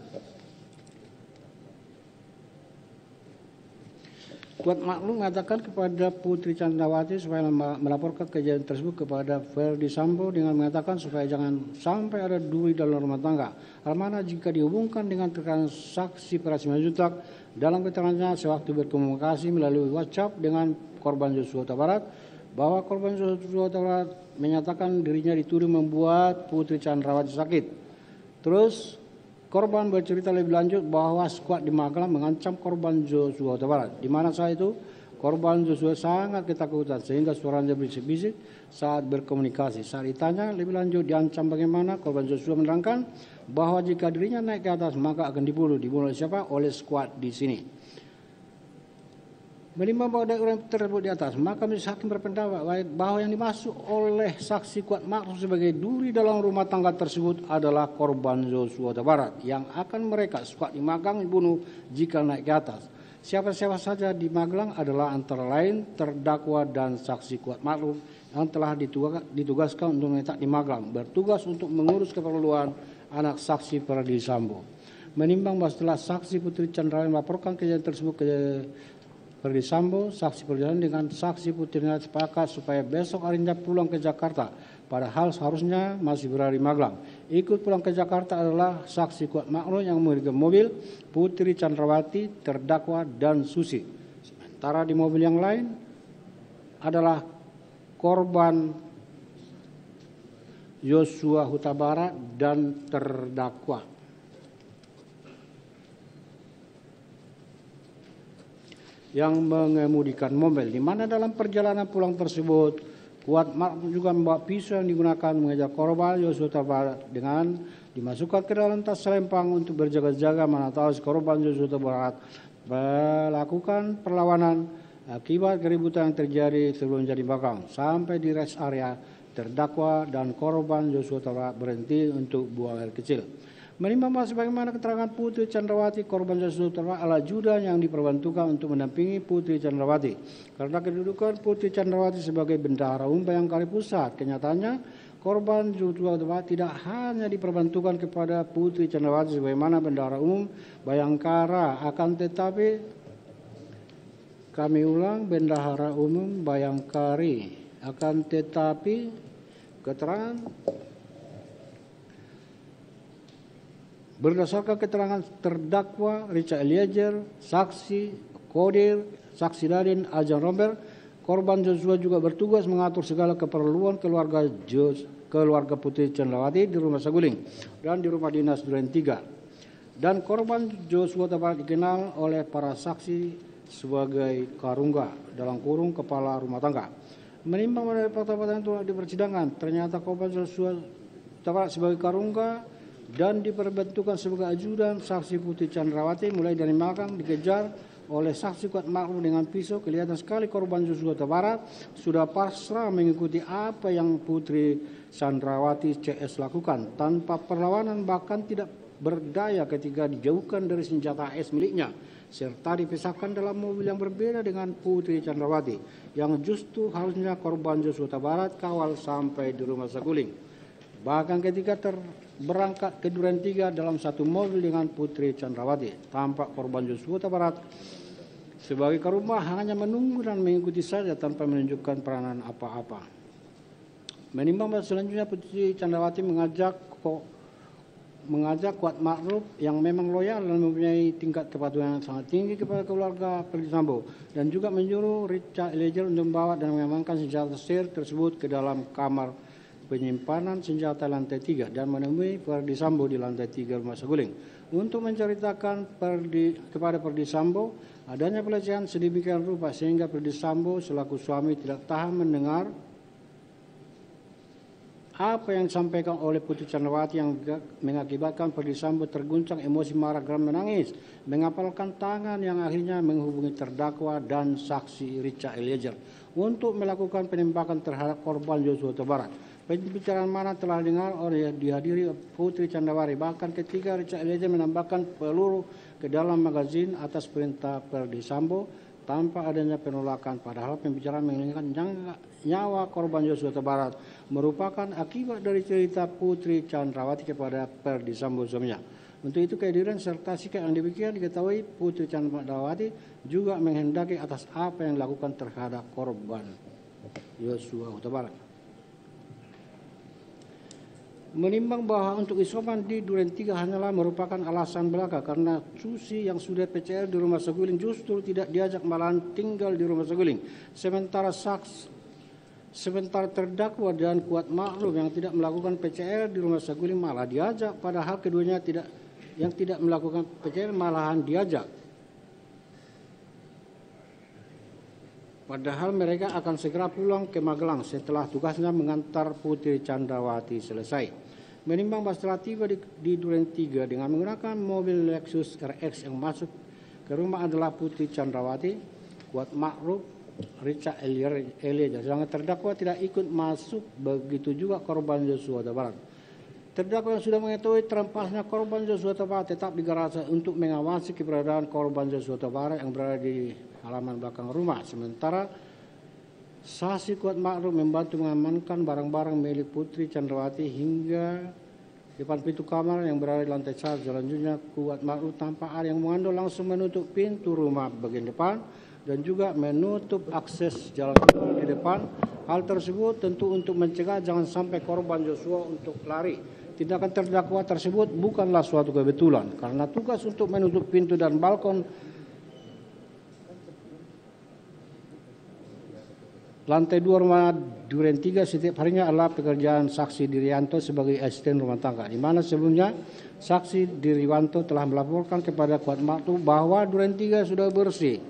Kuat Makruf mengatakan kepada Putri Chandrawati supaya melaporkan kejadian tersebut kepada Verdi Sambo dengan mengatakan supaya jangan sampai ada duri dalam rumah tangga. Hal mana jika dihubungkan dengan keterangan saksi Ferry Simanjuntak dalam keterangannya sewaktu berkomunikasi melalui WhatsApp dengan korban Joshua Huta Barat bahwa korban Joshua Huta Barat menyatakan dirinya dituduh membuat Putri Chandrawati sakit. Terus korban bercerita lebih lanjut bahwa skuad di Magelang mengancam korban Joshua Huta Barat, di mana saat itu korban Joshua sangat ketakutan sehingga suaranya berisik-bisik saat berkomunikasi. Saat ditanya lebih lanjut diancam bagaimana, korban Joshua menerangkan bahwa jika dirinya naik ke atas maka akan dibunuh. Dibunuh oleh siapa? Oleh skuad di sini. Menimbang bahwa dari orang tersebut di atas, maka majelis hakim berpendapat bahwa yang dimaksud oleh saksi Kuat Makruf sebagai duri dalam rumah tangga tersebut adalah korban Joshua Huta Barat yang akan mereka skuad di Magelang dibunuh jika naik ke atas. Siapa-siapa saja di Magelang adalah antara lain terdakwa dan saksi Kuat Makruf yang telah ditugaskan untuk menetap di Magelang, bertugas untuk mengurus keperluan anak saksi Ferdi Sambo. Menimbang bahwa setelah saksi Putri Chandrawati melaporkan kejadian tersebut ke Ferdi Sambo, saksi perjalanan dengan saksi Putri sepakat supaya besok harinya pulang ke Jakarta, padahal seharusnya masih berada di Magelang. Ikut pulang ke Jakarta adalah saksi Kuat Makruf yang memiliki mobil, Putri Chandrawati, terdakwa dan Susi. Sementara di mobil yang lain adalah korban Joshua Huta Barat dan terdakwa. Yang mengemudikan mobil, di mana dalam perjalanan pulang tersebut Kuat Makmur juga membawa pisau yang digunakan mengejar korban Joshua Huta Barat dengan dimasukkan ke dalam tas selempang untuk berjaga-jaga mana tahu si korban Joshua Huta Barat melakukan perlawanan akibat keributan yang terjadi sebelum jadi bakang. Sampai di rest area, terdakwa dan korban Joshua Huta Barat berhenti untuk buang air kecil. Menimbang sebagaimana keterangan Putri Chandrawati, korban Joshua Huta Barat adalah Judan yang diperbantukan untuk mendampingi Putri Chandrawati. Karena kedudukan Putri Chandrawati sebagai Bendahara Umum Bayangkari Pusat, kenyataannya korban Joshua Huta Barat tidak hanya diperbantukan kepada Putri Chandrawati sebagaimana Bendahara Umum Bayangkara, akan tetapi kami ulang Bendahara Umum Bayangkari, akan tetapi keterangan berdasarkan keterangan terdakwa Richard Eliezer, saksi Kodir, saksi Dadin, Ajan Romber, korban Joshua juga bertugas mengatur segala keperluan keluarga Putri Chandrawati di Rumah Saguling dan di Rumah Dinas Duren 3. Dan korban Joshua Huta Barat dikenal oleh para saksi sebagai Karungga dalam kurung kepala rumah tangga. Menimbang pada fakta-fakta itu di persidangan, ternyata korban Joshua Huta Barat sebagai Karungga dan diperbentukan sebagai ajudan saksi Putri Chandrawati mulai dari belakang dikejar oleh saksi Kuat Makmur dengan pisau. Kelihatan sekali korban Joshua Huta Barat sudah pasrah mengikuti apa yang Putri Chandrawati CS lakukan tanpa perlawanan, bahkan tidak berdaya ketika dijauhkan dari senjata AS miliknya serta dipisahkan dalam mobil yang berbeda dengan Putri Chandrawati yang justru harusnya korban Joshua Huta Barat kawal sampai di Rumah Saguling. Bahkan ketika berangkat ke Duren 3 dalam satu mobil dengan Putri Chandrawati, tampak korban Joshua Huta Barat sebagai Karungga hanya menunggu dan mengikuti saja tanpa menunjukkan peranan apa-apa. Menimbang selanjutnya Putri Chandrawati mengajak Kuat Makmur yang memang loyal dan mempunyai tingkat kepatuhan yang sangat tinggi kepada keluarga Ferdi Sambo dan juga menyuruh Richard Eliezer untuk membawa dan mengamankan senjata sir tersebut ke dalam kamar penyimpanan senjata lantai 3 dan menemui Ferdi Sambo di lantai 3 Rumah Saguling untuk menceritakan kepada Ferdi Sambo adanya pelecehan sedemikian rupa sehingga Ferdi Sambo selaku suami tidak tahan mendengar apa yang disampaikan oleh Putri Chandrawati yang mengakibatkan Ferdi Sambo terguncang emosi, marah, geram, menangis, mengapalkan tangan yang akhirnya menghubungi terdakwa dan saksi Richard Eliezer untuk melakukan penembakan terhadap korban Joshua Huta Barat. Pembicaraan mana telah dengar oleh dihadiri Putri Chandrawati, bahkan ketika Richard Eliezer menambahkan peluru ke dalam magazin atas perintah Ferdi Sambo tanpa adanya penolakan, padahal pembicaraan menginginkan nyawa korban Joshua Huta Barat merupakan akibat dari cerita Putri Chandrawati kepada Ferdi Sambo suaminya. Untuk itu kehadiran serta sikap yang demikian diketahui Putri Chandrawati juga menghendaki atas apa yang dilakukan terhadap korban Joshua Huta Barat. Menimbang bahwa untuk isoman di Duren 3 hanyalah merupakan alasan belaka karena Susi yang sudah PCR di Rumah Saguling justru tidak diajak malahan tinggal di Rumah Saguling. Sementara terdakwa dan Kuat Makmur yang tidak melakukan PCR di Rumah Saguling malah diajak, padahal keduanya yang tidak melakukan PCR malahan diajak. Padahal mereka akan segera pulang ke Magelang setelah tugasnya mengantar Putri Chandrawati selesai. Menimbang bahwa setelah tiba di Duren 3 dengan menggunakan mobil Lexus RX yang masuk ke rumah adalah Putri Chandrawati, Kuat Makmur, Richard Eliezer. Sedangkan terdakwa tidak ikut masuk, begitu juga korban Joshua Huta Barat. Terdakwa yang sudah mengetahui terampasnya korban Joshua Huta Barat tetap digarasi untuk mengawasi keberadaan korban Joshua Huta Barat yang berada di halaman belakang rumah. Sementara saksi Kuat Makmur membantu mengamankan barang-barang milik Putri Chandrawati hingga depan pintu kamar yang berada di lantai 1. Selanjutnya Kuat Makmur tanpa ada yang mengandung langsung menutup pintu rumah bagian depan dan juga menutup akses jalan keluar di depan. Hal tersebut tentu untuk mencegah jangan sampai korban Joshua untuk lari. Tindakan terdakwa tersebut bukanlah suatu kebetulan karena tugas untuk menutup pintu dan balkon Lantai 2 rumah Duren 3 setiap harinya adalah pekerjaan saksi Dirianto sebagai asisten rumah tangga, di mana sebelumnya saksi Diriwanto telah melaporkan kepada Kuat Makruh bahwa Duren 3 sudah bersih.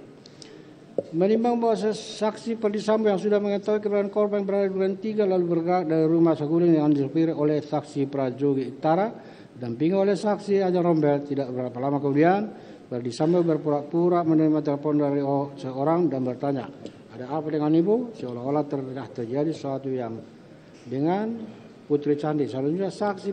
Menimbang bahwa saksi Perdi Sambo yang sudah mengetahui keberadaan korban berada di Duren 3 lalu bergerak dari rumah Saguling yang disopiri oleh saksi Prajogi Iktara, dampingi oleh saksi Ajeng Rombel, tidak berapa lama kemudian Perdi Sambo berpura-pura menerima telepon dari seorang dan bertanya, "Ada apa dengan ibu?" Seolah-olah terjadi sesuatu yang dengan Putri Candi. Selanjutnya saksi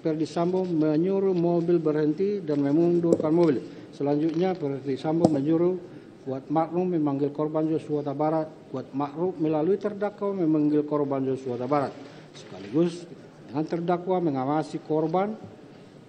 Perdi Sambo menyuruh mobil berhenti dan memundurkan mobil. Selanjutnya Perdi Sambo menyuruh Kuat Makruh memanggil korban Joshua Huta Barat. Kuat Makruh melalui terdakwa memanggil korban Joshua Huta Barat. Sekaligus dengan terdakwa mengawasi korban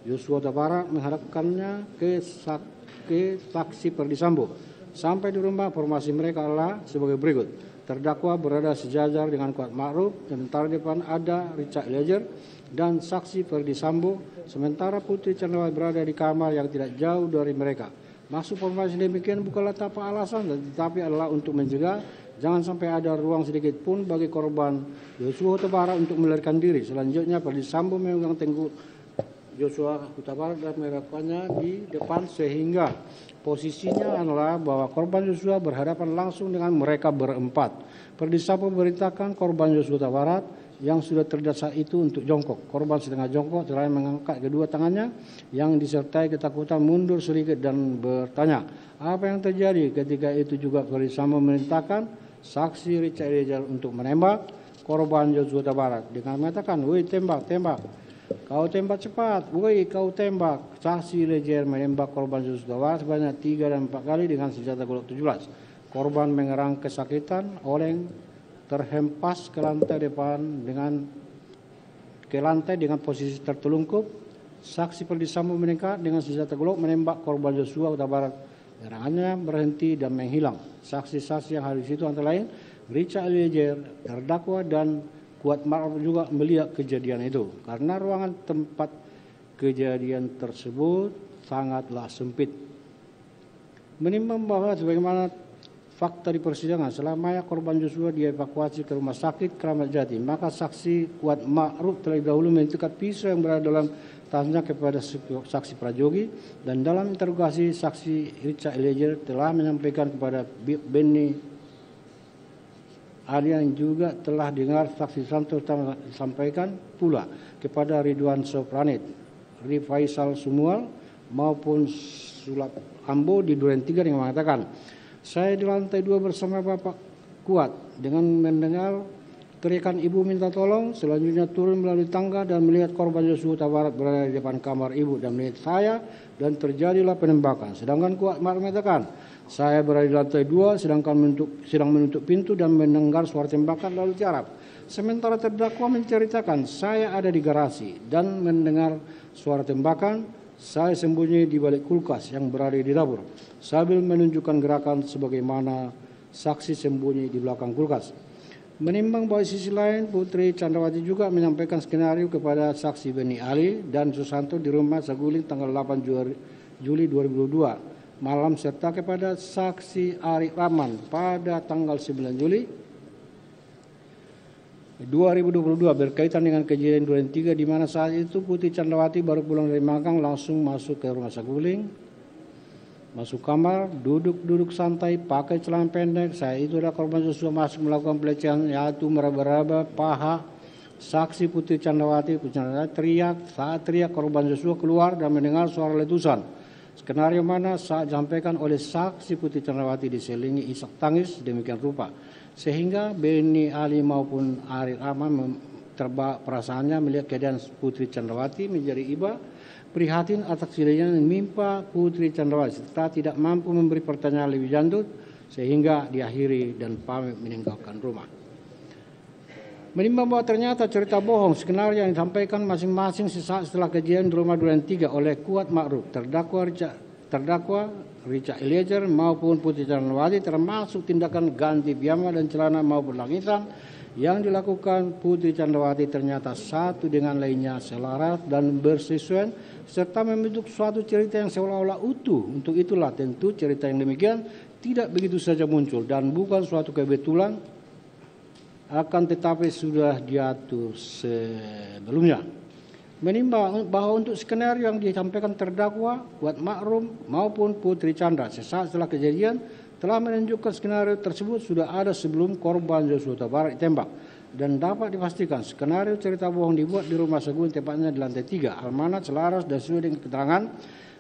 Joshua Huta Barat menghadapkannya ke saksi Perdi Sambo. Sampai di rumah, formasi mereka adalah sebagai berikut. Terdakwa berada sejajar dengan Kuat Makruh, sementara di depan ada Richard Eliezer dan saksi Perdi Sambo, sementara Putri Candrawati berada di kamar yang tidak jauh dari mereka. Masuk formasi demikian bukanlah tanpa alasan, tetapi adalah untuk mencegah jangan sampai ada ruang sedikit pun bagi korban Joshua Huta Barat untuk melarikan diri. Selanjutnya Perdi Sambo memegang tengkuk Joshua Huta Barat dan meletakkannya di depan sehingga posisinya adalah bahwa korban Joshua berhadapan langsung dengan mereka berempat. Perdi Sambo memerintahkan korban Joshua Huta Barat yang sudah terdasar itu untuk jongkok. Korban setengah jongkok selain mengangkat kedua tangannya yang disertai ketakutan mundur sedikit dan bertanya, "Apa yang terjadi?" Ketika itu juga Perdi Sambo memerintahkan saksi Richard Eliezer untuk menembak korban Joshua Huta Barat dengan mengatakan, "Woi, tembak, tembak. Kau tembak cepat, woi kau tembak." Saksi Eliezer menembak korban Joshua Huta Barat sebanyak 3 dan 4 kali dengan senjata Glock 17. Korban mengerang kesakitan, oleng, terhempas ke lantai dengan posisi tertelungkup. Saksi Perdi Sambo mendekat dengan senjata Glock menembak korban Joshua Huta Barat. Gerangannya berhenti dan menghilang. Saksi-saksi yang hadir di situ antara lain Richard Eliezer, terdakwa dan Kuat Makruh juga melihat kejadian itu. Karena ruangan tempat kejadian tersebut sangatlah sempit. Menimbang bahwa sebagaimana fakta di persidangan, selama korban Joshua dievakuasi ke rumah sakit Kramat Jati, maka saksi Kuat Makruh terlebih dahulu menunjukkan pisau yang berada dalam tasnya kepada saksi Prajogi, dan dalam interogasi saksi Richard Eliezer telah menyampaikan kepada Benny Ali yang juga telah dengar saksi Santo sampaikan pula kepada Ridwan Sopranit, Faisal Sumual maupun Sulap Ambo di Duren 3 yang mengatakan, "Saya di lantai 2 bersama Bapak Kuat dengan mendengar teriakan ibu minta tolong, selanjutnya turun melalui tangga dan melihat korban Joshua Huta Barat berada di depan kamar ibu dan melihat saya dan terjadilah penembakan." Sedangkan Kuat Makruh mengatakan, "Saya berada di lantai 2 sedang menutup pintu dan mendengar suara tembakan lalu tiarap. Sementara terdakwa menceritakan, saya ada di garasi dan mendengar suara tembakan. Saya sembunyi di balik kulkas yang berada di dapur sambil menunjukkan gerakan sebagaimana saksi sembunyi di belakang kulkas." Menimbang bahwa sisi lain Putri Candrawati juga menyampaikan skenario kepada saksi Benny Ali dan Susanto di rumah Saguling tanggal 8 Juli 2022 malam, serta kepada saksi Arif Rahman pada tanggal 9 Juli 2022 berkaitan dengan kejadian Duren 3 di mana saat itu Putri Candrawati baru pulang dari magang langsung masuk ke rumah Saguling, masuk kamar, duduk santai, pakai celana pendek. Saya itu adalah korban Joshua masuk melakukan pelecehan, yaitu meraba-raba paha. Saksi Putri Candrawati teriak, saat teriak korban Joshua keluar dan mendengar suara letusan. Skenario mana saat disampaikan oleh saksi Putri Candrawati diselingi isak tangis demikian rupa, sehingga Benny Ali maupun Arif Rahman terbak perasaannya melihat keadaan Putri Candrawati menjadi iba, prihatin atas kejadian yang menimpa Putri Candrawati serta tidak mampu memberi pertanyaan lebih lanjut sehingga diakhiri dan pamit meninggalkan rumah. Menimbang bahwa ternyata cerita bohong skenario yang disampaikan masing-masing sesaat setelah kejadian di rumah Duren 3 oleh Kuat Makruh, terdakwa Richard Eliezer maupun Putri Candrawati, termasuk tindakan ganti piyama dan celana maupun langisan yang dilakukan Putri Candrawati ternyata satu dengan lainnya selaras dan bersesuaian serta membentuk suatu cerita yang seolah-olah utuh. Untuk itulah tentu cerita yang demikian tidak begitu saja muncul dan bukan suatu kebetulan akan tetapi sudah diatur sebelumnya. Menimbang bahwa untuk skenario yang disampaikan terdakwa Kuat Ma'ruf maupun Putri Chandra sesaat setelah kejadian telah menunjukkan skenario tersebut sudah ada sebelum korban Joshua Huta Barat ditembak, dan dapat dipastikan skenario cerita bohong dibuat di rumah Saguling, tepatnya di lantai 3, amanat selaras dan sesuai dengan keterangan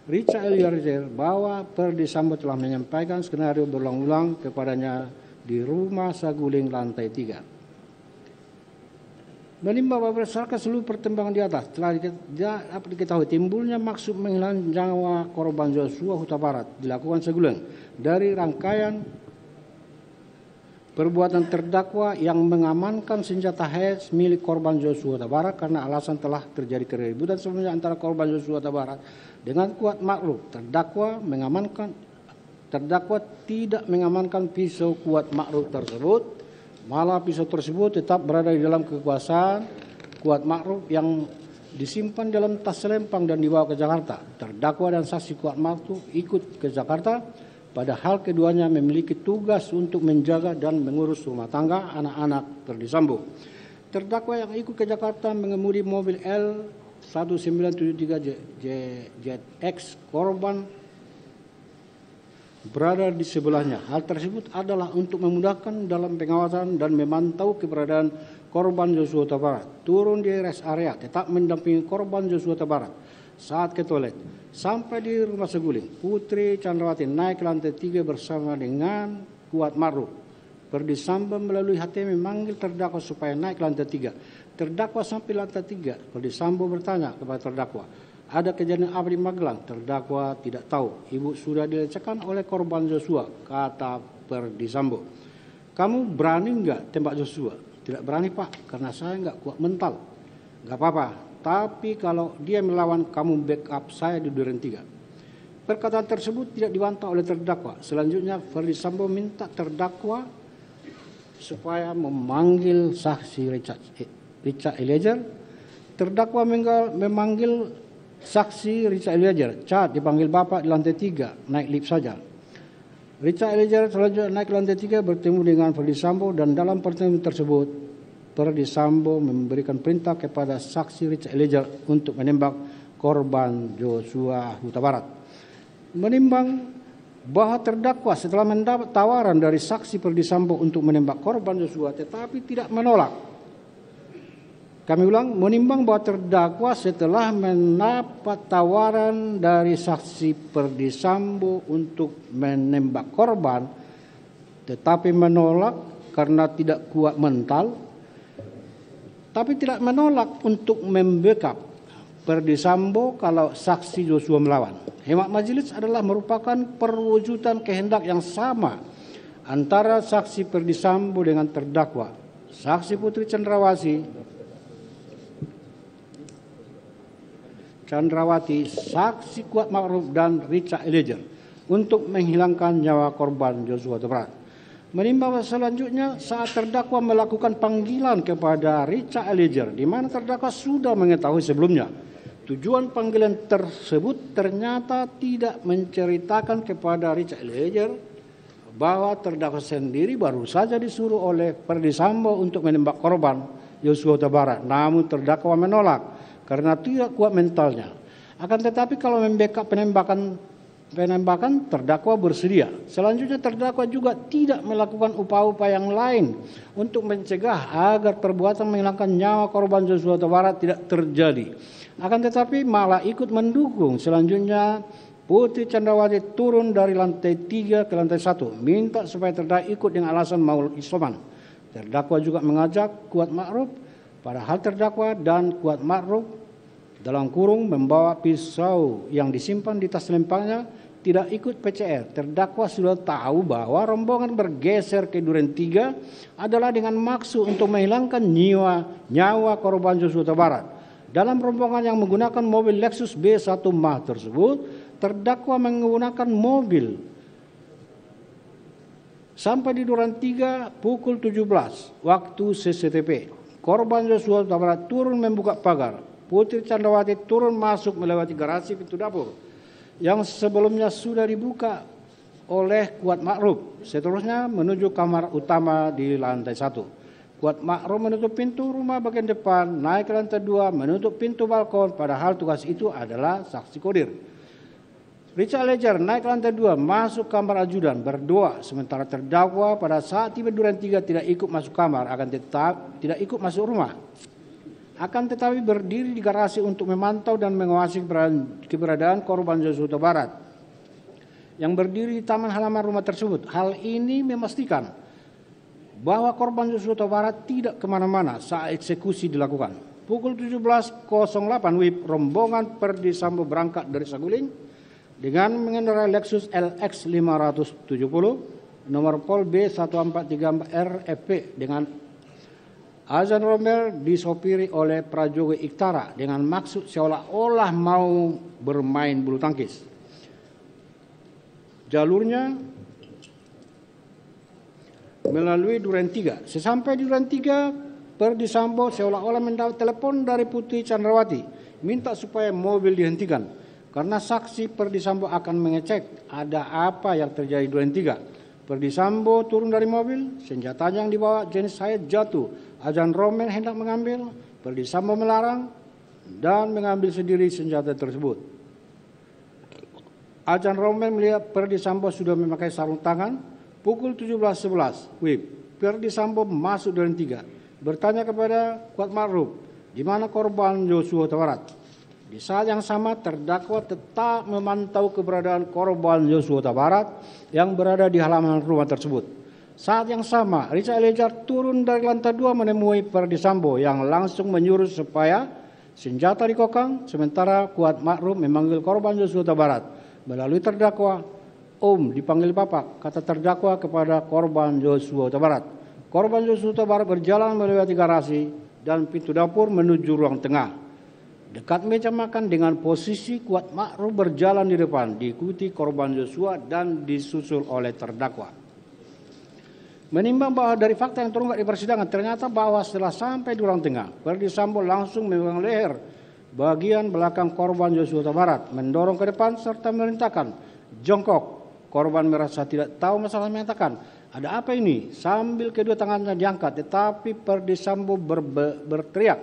Richard Eliezer bahwa Ferdy Sambo telah menyampaikan skenario berulang-ulang kepadanya di rumah Saguling lantai 3. Menimbang bahwa berdasarkan seluruh pertimbangan di atas telah dapat diketahui timbulnya maksud menghilangkan nyawa korban Joshua Huta Barat dilakukan Saguling dari rangkaian perbuatan terdakwa yang mengamankan senjata HS milik korban Joshua Huta Barat karena alasan telah terjadi keributan sebelumnya antara korban Joshua Huta Barat dengan Kuat Ma'ruf. Terdakwa tidak mengamankan pisau Kuat Ma'ruf tersebut, malah pisau tersebut tetap berada di dalam kekuasaan Kuat Ma'ruf yang disimpan dalam tas selempang dan dibawa ke Jakarta. Terdakwa dan saksi Kuat Ma'ruf ikut ke Jakarta, padahal keduanya memiliki tugas untuk menjaga dan mengurus rumah tangga anak-anak Ferdy Sambo. Terdakwa yang ikut ke Jakarta mengemudi mobil L1973ZX korban berada di sebelahnya. Hal tersebut adalah untuk memudahkan dalam pengawasan dan memantau keberadaan korban Joshua Huta Barat. Turun di rest area, tetap mendampingi korban Joshua Huta Barat saat ke toilet. Sampai di rumah Saguling, Putri Chandrawati naik ke lantai 3 bersama dengan Kuat Ma'ruf. Ferdy Sambo melalui HT memanggil terdakwa supaya naik ke lantai 3. Terdakwa sampai lantai 3. Ferdy Sambo bertanya kepada terdakwa, ada kejadian apa di Magelang? Terdakwa tidak tahu. Ibu sudah dilecehkan oleh korban Joshua, kata Ferdy Sambo. Kamu berani enggak tembak Joshua? Tidak berani Pak, karena saya enggak kuat mental. Enggak apa-apa, tapi kalau dia melawan kamu backup saya di duren 3. Perkataan tersebut tidak dibantah oleh terdakwa. Selanjutnya Ferdy Sambo minta terdakwa supaya memanggil saksi Richard Eliezer. Terdakwa memanggil saksi Richard Eliezer. Cat dipanggil Bapak di lantai 3, naik lift saja. Richard Eliezer selanjutnya naik ke lantai 3 bertemu dengan Ferdy Sambo, dan dalam pertemuan tersebut Ferdy Sambo memberikan perintah kepada saksi Richard Eliezer untuk menembak korban Joshua Huta Barat. Menimbang bahwa terdakwa setelah mendapat tawaran dari saksi Ferdy Sambo untuk menembak korban Joshua tetapi tidak menolak. Kami ulang, menimbang bahwa terdakwa setelah mendapat tawaran dari saksi Ferdy Sambo untuk menembak korban tetapi menolak karena tidak kuat mental, tapi tidak menolak untuk membackup Ferdy Sambo kalau saksi Joshua melawan. Hemat majelis adalah merupakan perwujudan kehendak yang sama antara saksi Ferdy Sambo dengan terdakwa, saksi Putri Chandrawati, saksi Kuat Ma'ruf dan Richard Eliezer untuk menghilangkan nyawa korban Joshua Huta Barat. Menimbang selanjutnya saat terdakwa melakukan panggilan kepada Richard Eliezer, di mana terdakwa sudah mengetahui sebelumnya. Tujuan panggilan tersebut ternyata tidak menceritakan kepada Richard Eliezer bahwa terdakwa sendiri baru saja disuruh oleh Ferdy Sambo untuk menembak korban Joshua Huta Barat. Namun terdakwa menolak karena tidak kuat mentalnya. Akan tetapi kalau membackup penembakan terdakwa bersedia. Selanjutnya terdakwa juga tidak melakukan upaya-upaya yang lain untuk mencegah agar perbuatan menghilangkan nyawa korban Joshua Huta Barat tidak terjadi. Akan tetapi malah ikut mendukung. Selanjutnya Putri Chandrawati turun dari lantai 3 ke lantai 1, minta supaya terdakwa ikut dengan alasan mau isoman. Terdakwa juga mengajak Kuat Ma'ruf, padahal terdakwa dan Kuat Ma'ruf dalam kurung membawa pisau yang disimpan di tas selempangnya tidak ikut PCR. Terdakwa sudah tahu bahwa rombongan bergeser ke duren 3 adalah dengan maksud untuk menghilangkan nyawa korban Joshua Huta Barat. Dalam rombongan yang menggunakan mobil Lexus B1 Mah tersebut, terdakwa menggunakan mobil sampai di duren 3 pukul 17 waktu CCTV. Korban Joshua Huta Barat turun membuka pagar. Putri Chandrawati turun masuk melewati garasi pintu dapur yang sebelumnya sudah dibuka oleh Kuat Ma'ruf. Seterusnya menuju kamar utama di lantai 1. Kuat Ma'ruf menutup pintu rumah bagian depan, naik ke lantai 2, menutup pintu balkon, padahal tugas itu adalah saksi kodir. Richard Eliezer naik ke lantai 2, masuk kamar ajudan, berdoa, sementara terdakwa pada saat tiba duren 3 tidak ikut masuk kamar, tidak ikut masuk rumah. Akan tetapi berdiri di garasi untuk memantau dan mengawasi keberadaan korban Joshua Huta Barat yang berdiri di taman halaman rumah tersebut. Hal ini memastikan bahwa korban Joshua Huta Barat tidak kemana-mana saat eksekusi dilakukan. Pukul 17.08 WIB, rombongan Perdi Sambo berangkat dari Saguling dengan mengendarai Lexus LX 570 nomor Pol B1434 RFP dengan Azan Romel disopiri oleh Prajogo Iktara dengan maksud seolah-olah mau bermain bulu tangkis. Jalurnya melalui duren 3. Sesampai di duren 3, Perdi Sambo seolah-olah mendapat telepon dari Putri Chandrawati minta supaya mobil dihentikan karena saksi Perdi Sambo akan mengecek ada apa yang terjadi di duren 3. Perdi Sambo turun dari mobil, senjatanya yang dibawa jenis sayat jatuh. Azan Romel hendak mengambil, Perdi Sambo melarang dan mengambil sendiri senjata tersebut. Azan Romel melihat Perdi Sambo sudah memakai sarung tangan. Pukul 17.11 WIB, Perdi Sambo masuk duren 3, bertanya kepada Kuat Ma'ruf, di mana korban Joshua Huta Barat. Di saat yang sama terdakwa tetap memantau keberadaan korban Joshua Huta Barat yang berada di halaman rumah tersebut. Saat yang sama, Richard Eliezer turun dari lantai 2 menemui Perdi Sambo yang langsung menyuruh supaya senjata dikokang, sementara Kuat Ma'ruf memanggil korban Joshua Huta Barat melalui terdakwa. Om, dipanggil Bapak, kata terdakwa kepada korban Joshua Huta Barat. Korban Joshua Huta Barat berjalan melewati garasi dan pintu dapur menuju ruang tengah. Dekat meja makan dengan posisi Kuat Ma'ruf berjalan di depan, diikuti korban Joshua dan disusul oleh terdakwa. Menimbang bahwa dari fakta yang terungkap di persidangan, ternyata bahwa setelah sampai di ruang tengah, Perdi Sambo langsung memegang leher bagian belakang korban Joshua Huta Barat, mendorong ke depan serta memerintahkan jongkok. Korban merasa tidak tahu masalah, mengatakan, ada apa ini? Sambil kedua tangannya diangkat, tetapi Perdi Sambo berteriak,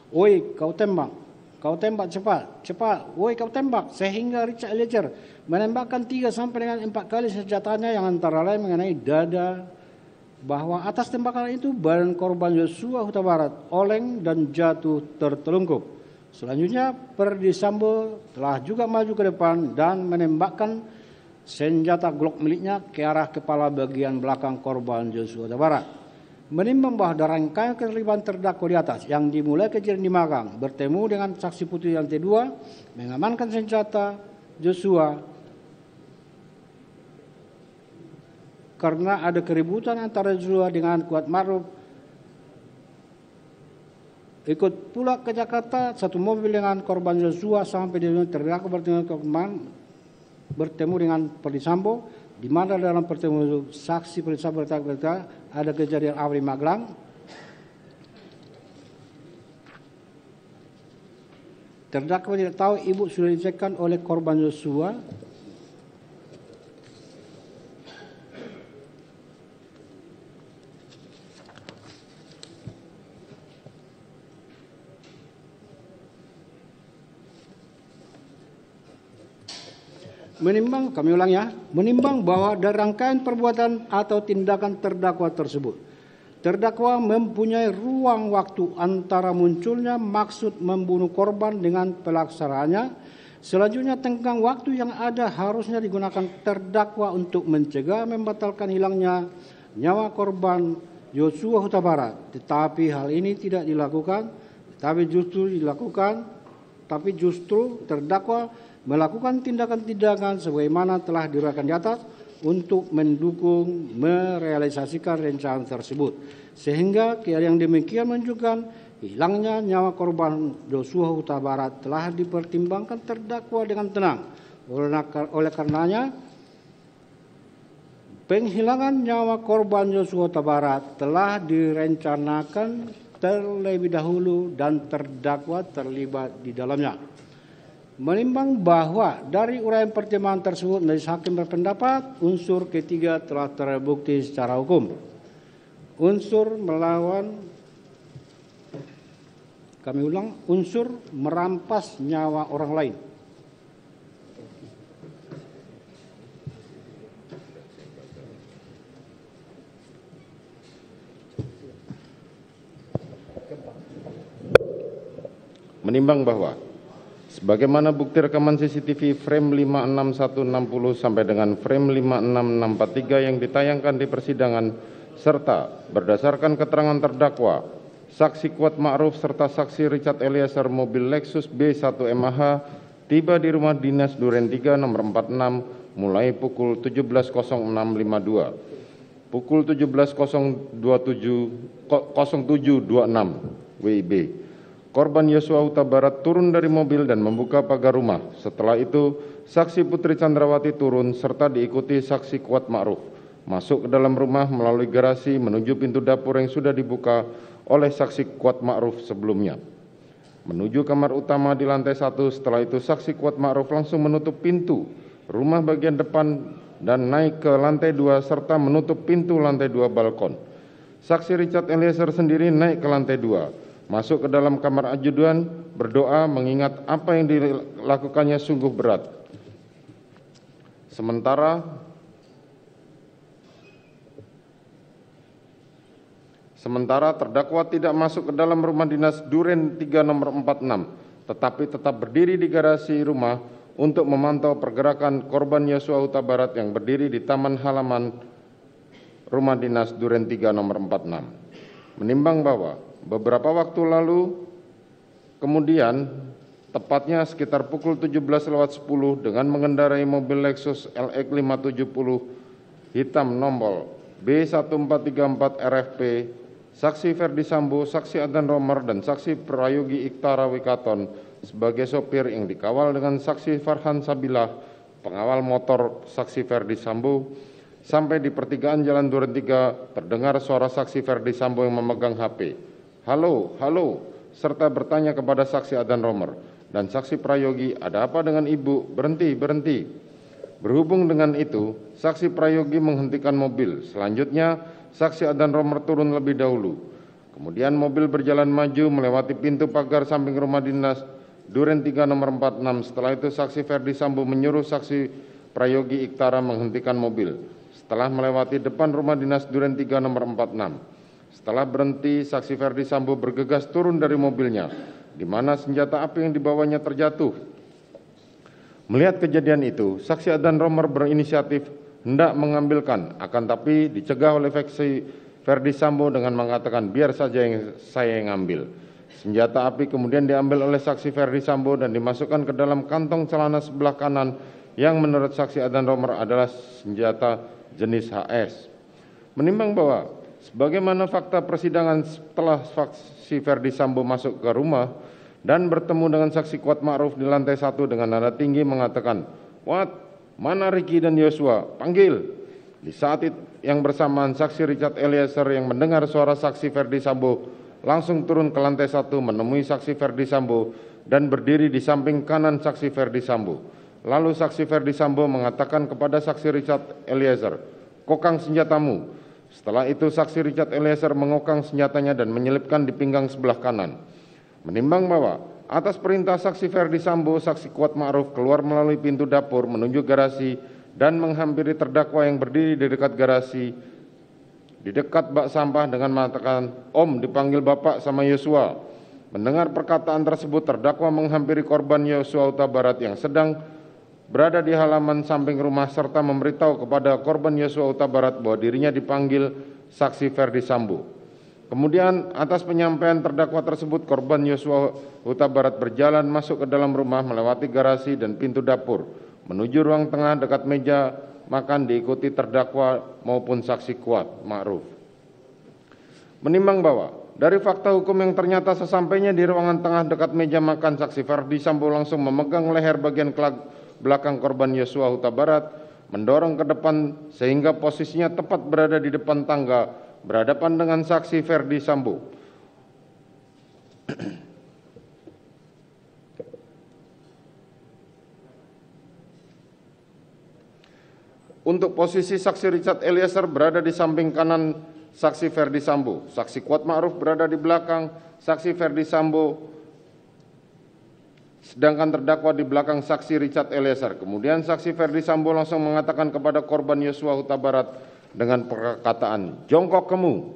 woi kau tembak cepat, woi kau tembak, sehingga Richard Eliezer menembakkan 3 sampai dengan 4 kali senjatanya yang antara lain mengenai dada. Bahwa atas tembakan itu badan korban Joshua Huta Barat oleng dan jatuh tertelungkup. Selanjutnya Perdi Sambo telah juga maju ke depan dan menembakkan senjata Glock miliknya ke arah kepala bagian belakang korban Joshua Huta Barat. Menimbang bahwa dari rangkaian keterlibatan terdakwa di atas yang dimulai kejadian di Magang, bertemu dengan saksi putri lantai 2, mengamankan senjata Joshua karena ada keributan antara Joshua dengan Kuat Ma'ruf, ikut pula ke Jakarta satu mobil dengan korban Joshua sampai di terdakwa bertemu dengan Perdi Sambo, di mana dalam pertemuan saksi Perdi Sambo berkata ada kejadian awal di Magelang. Terdakwa tidak tahu ibu sudah dicekkan oleh korban Joshua. Menimbang bahwa dari rangkaian perbuatan atau tindakan terdakwa tersebut, terdakwa mempunyai ruang waktu antara munculnya maksud membunuh korban dengan pelaksanaannya. Selanjutnya tenggang waktu yang ada harusnya digunakan terdakwa untuk mencegah membatalkan hilangnya nyawa korban Joshua Huta Barat. Tetapi hal ini tidak dilakukan, tapi justru terdakwa melakukan tindakan-tindakan sebagaimana telah diuraikan di atas untuk mendukung merealisasikan rencana tersebut. Sehingga yang demikian menunjukkan hilangnya nyawa korban Joshua Huta Barat telah dipertimbangkan terdakwa dengan tenang. Oleh karenanya, penghilangan nyawa korban Joshua Huta Barat telah direncanakan terlebih dahulu dan terdakwa terlibat di dalamnya. Menimbang bahwa dari uraian pertimbangan tersebut, majelis hakim berpendapat unsur ketiga telah terbukti secara hukum. Unsur melawan Kami ulang, unsur merampas nyawa orang lain. Menimbang bahwa sebagaimana bukti rekaman CCTV frame 56160 sampai dengan frame 56643 yang ditayangkan di persidangan serta berdasarkan keterangan terdakwa, saksi Kuat Ma'ruf serta saksi Richard Eliezer, mobil Lexus B1 MAH tiba di rumah dinas Duren 3 nomor 46 mulai pukul 17.06.52. Pukul 17.07.26 WIB. Korban Yosua Huta Barat turun dari mobil dan membuka pagar rumah. Setelah itu, saksi Putri Chandrawati turun serta diikuti saksi Kuat Ma'ruf masuk ke dalam rumah melalui garasi menuju pintu dapur yang sudah dibuka oleh saksi Kuat Ma'ruf sebelumnya. Menuju kamar utama di lantai 1, setelah itu saksi Kuat Ma'ruf langsung menutup pintu rumah bagian depan dan naik ke lantai 2 serta menutup pintu lantai 2 balkon. Saksi Richard Eliezer sendiri naik ke lantai 2. Masuk ke dalam kamar ajudan, berdoa mengingat apa yang dilakukannya sungguh berat. Sementara terdakwa tidak masuk ke dalam rumah dinas Duren 3 nomor 46, tetapi tetap berdiri di garasi rumah untuk memantau pergerakan korban Yosua Huta Barat yang berdiri di taman halaman rumah dinas Duren 3 nomor 46. Menimbang bahwa beberapa waktu lalu kemudian, tepatnya sekitar pukul 17.10 dengan mengendarai mobil Lexus LX 570 hitam nomor B1434 RFP, saksi Ferdi Sambo, saksi Adnan Romer, dan saksi Prayogi Iktara Wikaton sebagai sopir yang dikawal dengan saksi Farhan Sabilah, pengawal motor saksi Ferdi Sambo. Sampai di pertigaan Jalan Duren 3 terdengar suara saksi Ferdi Sambo yang memegang HP. Halo, halo, serta bertanya kepada saksi Adnan Romer dan saksi Prayogi, ada apa dengan ibu? Berhenti, berhenti. Berhubung dengan itu, saksi Prayogi menghentikan mobil. Selanjutnya, saksi Adnan Romer turun lebih dahulu. Kemudian mobil berjalan maju melewati pintu pagar samping rumah dinas Duren 3 nomor 46. Setelah itu, saksi Ferdi Sambo menyuruh saksi Prayogi Iktara menghentikan mobil. Setelah melewati depan rumah dinas Duren 3 nomor 46. Setelah berhenti, saksi Ferdi Sambo bergegas turun dari mobilnya, di mana senjata api yang dibawanya terjatuh. Melihat kejadian itu, saksi Adnan Romer berinisiatif hendak mengambilkan, akan tapi dicegah oleh saksi Ferdi Sambo dengan mengatakan, biar saja saya yang ambil. Senjata api kemudian diambil oleh saksi Ferdi Sambo dan dimasukkan ke dalam kantong celana sebelah kanan yang menurut saksi Adnan Romer adalah senjata jenis HS. Menimbang bahwa sebagaimana fakta persidangan setelah saksi Ferdi Sambo masuk ke rumah dan bertemu dengan saksi Kuat Ma'ruf di lantai 1 dengan nada tinggi mengatakan, "Wat, mana Ricky dan Yosua? Panggil." Di saat yang bersamaan saksi Richard Eliezer yang mendengar suara saksi Ferdi Sambo langsung turun ke lantai 1 menemui saksi Ferdi Sambo dan berdiri di samping kanan saksi Ferdi Sambo. Lalu saksi Ferdi Sambo mengatakan kepada saksi Richard Eliezer, "Kokang senjatamu." Setelah itu saksi Richard Eliezer mengokang senjatanya dan menyelipkan di pinggang sebelah kanan. Menimbang bahwa atas perintah saksi Ferdi Sambo, saksi Kuat Ma'ruf keluar melalui pintu dapur menuju garasi dan menghampiri terdakwa yang berdiri di dekat garasi, di dekat bak sampah dengan mengatakan, "Om, dipanggil Bapak sama Yosua." Mendengar perkataan tersebut, terdakwa menghampiri korban Yosua Huta Barat yang sedang berada di halaman samping rumah serta memberitahu kepada korban Yosua Huta Barat bahwa dirinya dipanggil saksi Ferdi Sambo. Kemudian atas penyampaian terdakwa tersebut, korban Yosua Huta Barat berjalan masuk ke dalam rumah melewati garasi dan pintu dapur menuju ruang tengah dekat meja makan diikuti terdakwa maupun saksi Kuat Ma'ruf. Menimbang bahwa dari fakta hukum yang ternyata sesampainya di ruangan tengah dekat meja makan, saksi Ferdi Sambo langsung memegang leher bagian belakang korban Yosua Huta Barat, mendorong ke depan sehingga posisinya tepat berada di depan tangga, berhadapan dengan saksi Ferdi Sambo. Untuk posisi saksi Richard Eliezer berada di samping kanan saksi Ferdi Sambo. Saksi Kuat Ma'ruf berada di belakang saksi Ferdi Sambo Sedangkan terdakwa di belakang saksi Richard Eliezer. Kemudian saksi Ferdi Sambo langsung mengatakan kepada korban Yosua Huta Barat dengan perkataan, "Jongkok kamu."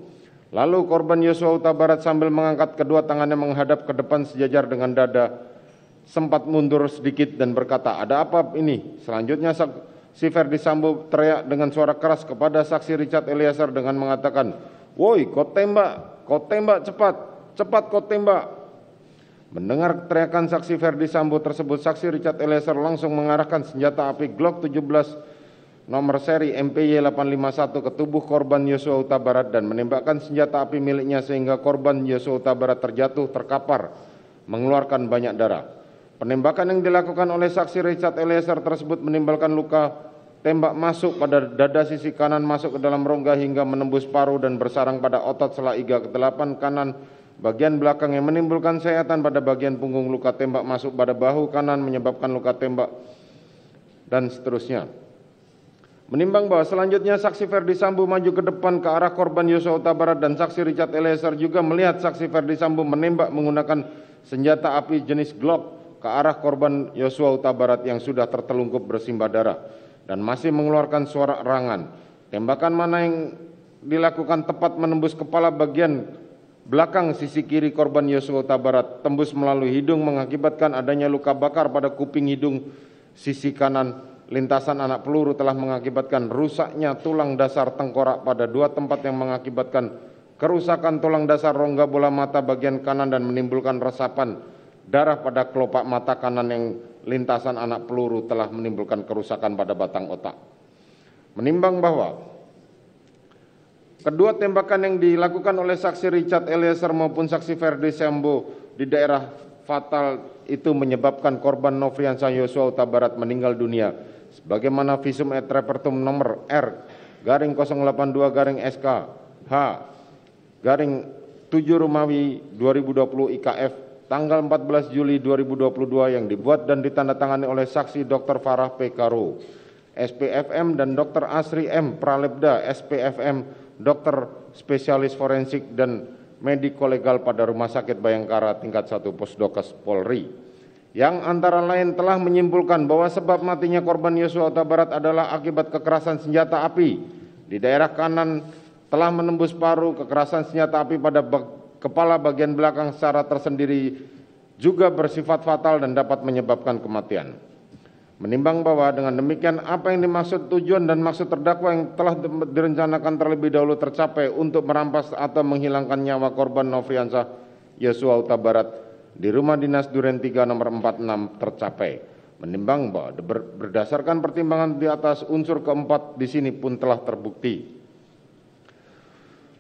Lalu korban Yosua Huta Barat sambil mengangkat kedua tangannya menghadap ke depan sejajar dengan dada, sempat mundur sedikit dan berkata, "Ada apa ini?" Selanjutnya saksi Ferdi Sambo teriak dengan suara keras kepada saksi Richard Eliezer dengan mengatakan, "Woi, kau tembak cepat, cepat kau tembak." Mendengar teriakan saksi Ferdi Sambo tersebut, saksi Richard Eliezer langsung mengarahkan senjata api Glock 17 nomor seri MPY 851 ke tubuh korban Yosua Huta Barat dan menembakkan senjata api miliknya sehingga korban Yosua Huta Barat terjatuh terkapar, mengeluarkan banyak darah. Penembakan yang dilakukan oleh saksi Richard Eliezer tersebut menimbulkan luka tembak masuk pada dada sisi kanan masuk ke dalam rongga hingga menembus paru dan bersarang pada otot sela iga ke-8 kanan bagian belakang yang menimbulkan sayatan pada bagian punggung. Luka tembak masuk pada bahu kanan menyebabkan luka tembak dan seterusnya. Menimbang bahwa selanjutnya saksi Ferdi Sambo maju ke depan ke arah korban Yosua Huta Barat dan saksi Richard Eliezer juga melihat saksi Ferdi Sambo menembak menggunakan senjata api jenis Glock ke arah korban Yosua Huta Barat yang sudah tertelungkup bersimbah darah dan masih mengeluarkan suara erangan. Tembakan mana yang dilakukan tepat menembus kepala bagian belakang sisi kiri korban Yosua Huta Barat, tembus melalui hidung mengakibatkan adanya luka bakar pada kuping hidung sisi kanan. Lintasan anak peluru telah mengakibatkan rusaknya tulang dasar tengkorak pada dua tempat yang mengakibatkan kerusakan tulang dasar rongga bola mata bagian kanan dan menimbulkan resapan darah pada kelopak mata kanan yang lintasan anak peluru telah menimbulkan kerusakan pada batang otak. Menimbang bahwa kedua tembakan yang dilakukan oleh saksi Richard Eliezer maupun saksi Ferdi Sambo di daerah fatal itu menyebabkan korban Nofriansah Yosua Huta Barat meninggal dunia sebagaimana visum et repertum nomor R/082/SK H/7 Romawi 2020 IKF tanggal 14 Juli 2022 yang dibuat dan ditandatangani oleh saksi Dr. Farah P. Karo, SPFM dan Dr. Asri M. Pralebda, SPFM, dokter spesialis forensik dan mediko legal pada Rumah Sakit Bayangkara tingkat 1 Pusdokes Polri, yang antara lain telah menyimpulkan bahwa sebab matinya korban Yosua Huta Barat adalah akibat kekerasan senjata api di daerah kanan telah menembus paru. Kekerasan senjata api pada kepala bagian belakang secara tersendiri juga bersifat fatal dan dapat menyebabkan kematian. Menimbang bahwa dengan demikian apa yang dimaksud tujuan dan maksud terdakwa yang telah direncanakan terlebih dahulu tercapai untuk merampas atau menghilangkan nyawa korban Nofriansah Yosua Huta Barat di rumah dinas Duren 3 nomor 46 tercapai. Menimbang bahwa berdasarkan pertimbangan di atas unsur keempat di sini pun telah terbukti.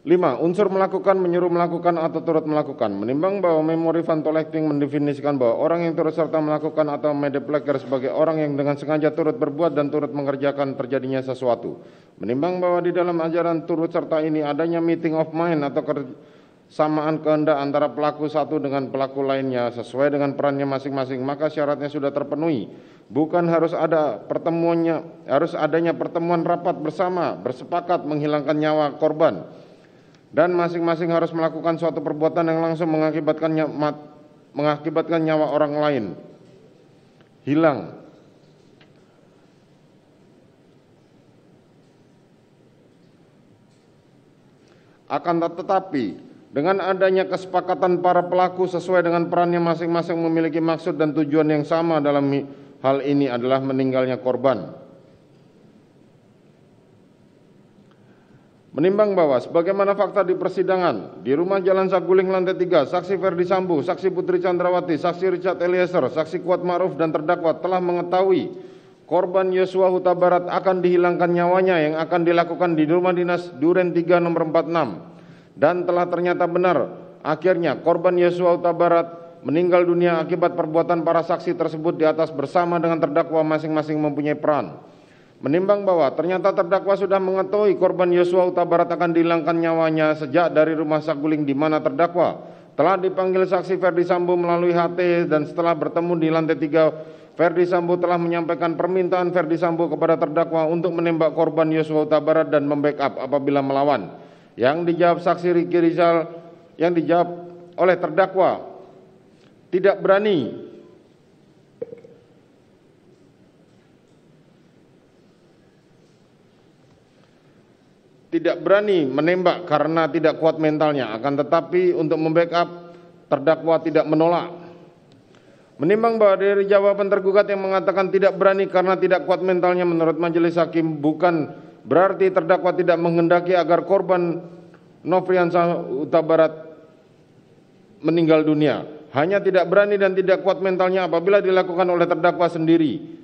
5. Unsur melakukan, menyuruh melakukan atau turut melakukan. Menimbang bahwa memori van Tolechting mendefinisikan bahwa orang yang turut serta melakukan atau medepleker sebagai orang yang dengan sengaja turut berbuat dan turut mengerjakan terjadinya sesuatu. Menimbang bahwa di dalam ajaran turut serta ini adanya meeting of mind atau kesamaan kehendak antara pelaku satu dengan pelaku lainnya sesuai dengan perannya masing-masing, maka syaratnya sudah terpenuhi. Bukan harus ada pertemuannya, harus adanya pertemuan rapat bersama bersepakat menghilangkan nyawa korban. Dan masing-masing harus melakukan suatu perbuatan yang langsung mengakibatkan nyawa orang lain hilang. Akan tetapi, dengan adanya kesepakatan para pelaku sesuai dengan perannya masing-masing memiliki maksud dan tujuan yang sama dalam hal ini adalah meninggalnya korban. Menimbang bahwa sebagaimana fakta di persidangan di rumah Jalan Saguling lantai 3, saksi Ferdi Sambo, saksi Putri Chandrawati, saksi Richard Eliezer, saksi Kuat Ma'ruf dan terdakwa telah mengetahui korban Yosua Huta Barat akan dihilangkan nyawanya yang akan dilakukan di rumah dinas Duren 3 nomor 46 dan telah ternyata benar akhirnya korban Yosua Huta Barat meninggal dunia akibat perbuatan para saksi tersebut di atas bersama dengan terdakwa masing-masing mempunyai peran. Menimbang bahwa ternyata terdakwa sudah mengetahui korban Yosua Huta Barat akan dihilangkan nyawanya sejak dari rumah Saguling di mana terdakwa telah dipanggil saksi Ferdi Sambo melalui HT dan setelah bertemu di lantai 3, Ferdi Sambo telah menyampaikan permintaan Ferdi Sambo kepada terdakwa untuk menembak korban Yosua Huta Barat dan membackup apabila melawan. Yang dijawab saksi Riki Rizal, yang dijawab oleh terdakwa tidak berani tidak berani menembak karena tidak kuat mentalnya, akan tetapi untuk membackup terdakwa tidak menolak. Menimbang bahwa dari jawaban tergugat yang mengatakan tidak berani karena tidak kuat mentalnya, menurut majelis hakim bukan berarti terdakwa tidak menghendaki agar korban Nofriansah Huta Barat meninggal dunia. Hanya tidak berani dan tidak kuat mentalnya apabila dilakukan oleh terdakwa sendiri.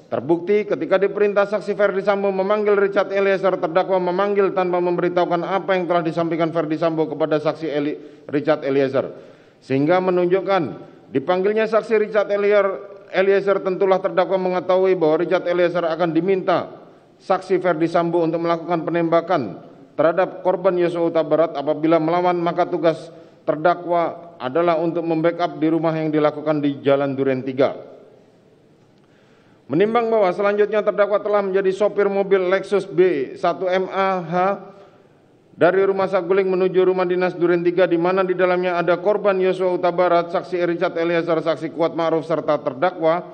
Terbukti ketika diperintah saksi Ferdi Sambo memanggil Richard Eliezer, terdakwa memanggil tanpa memberitahukan apa yang telah disampaikan Ferdi Sambo kepada saksi Richard Eliezer, sehingga menunjukkan dipanggilnya saksi Richard Eliezer tentulah terdakwa mengetahui bahwa Richard Eliezer akan diminta saksi Ferdi Sambo untuk melakukan penembakan terhadap korban Yosua Huta Barat. Apabila melawan, maka tugas terdakwa adalah untuk membackup di rumah yang dilakukan di Jalan Duren 3. Menimbang bahwa selanjutnya terdakwa telah menjadi sopir mobil Lexus B1MAH dari rumah Saguling menuju rumah dinas Duren 3, di mana di dalamnya ada korban Yosua Huta Barat, saksi Richard Eliezer, saksi Kuat Ma'ruf serta terdakwa,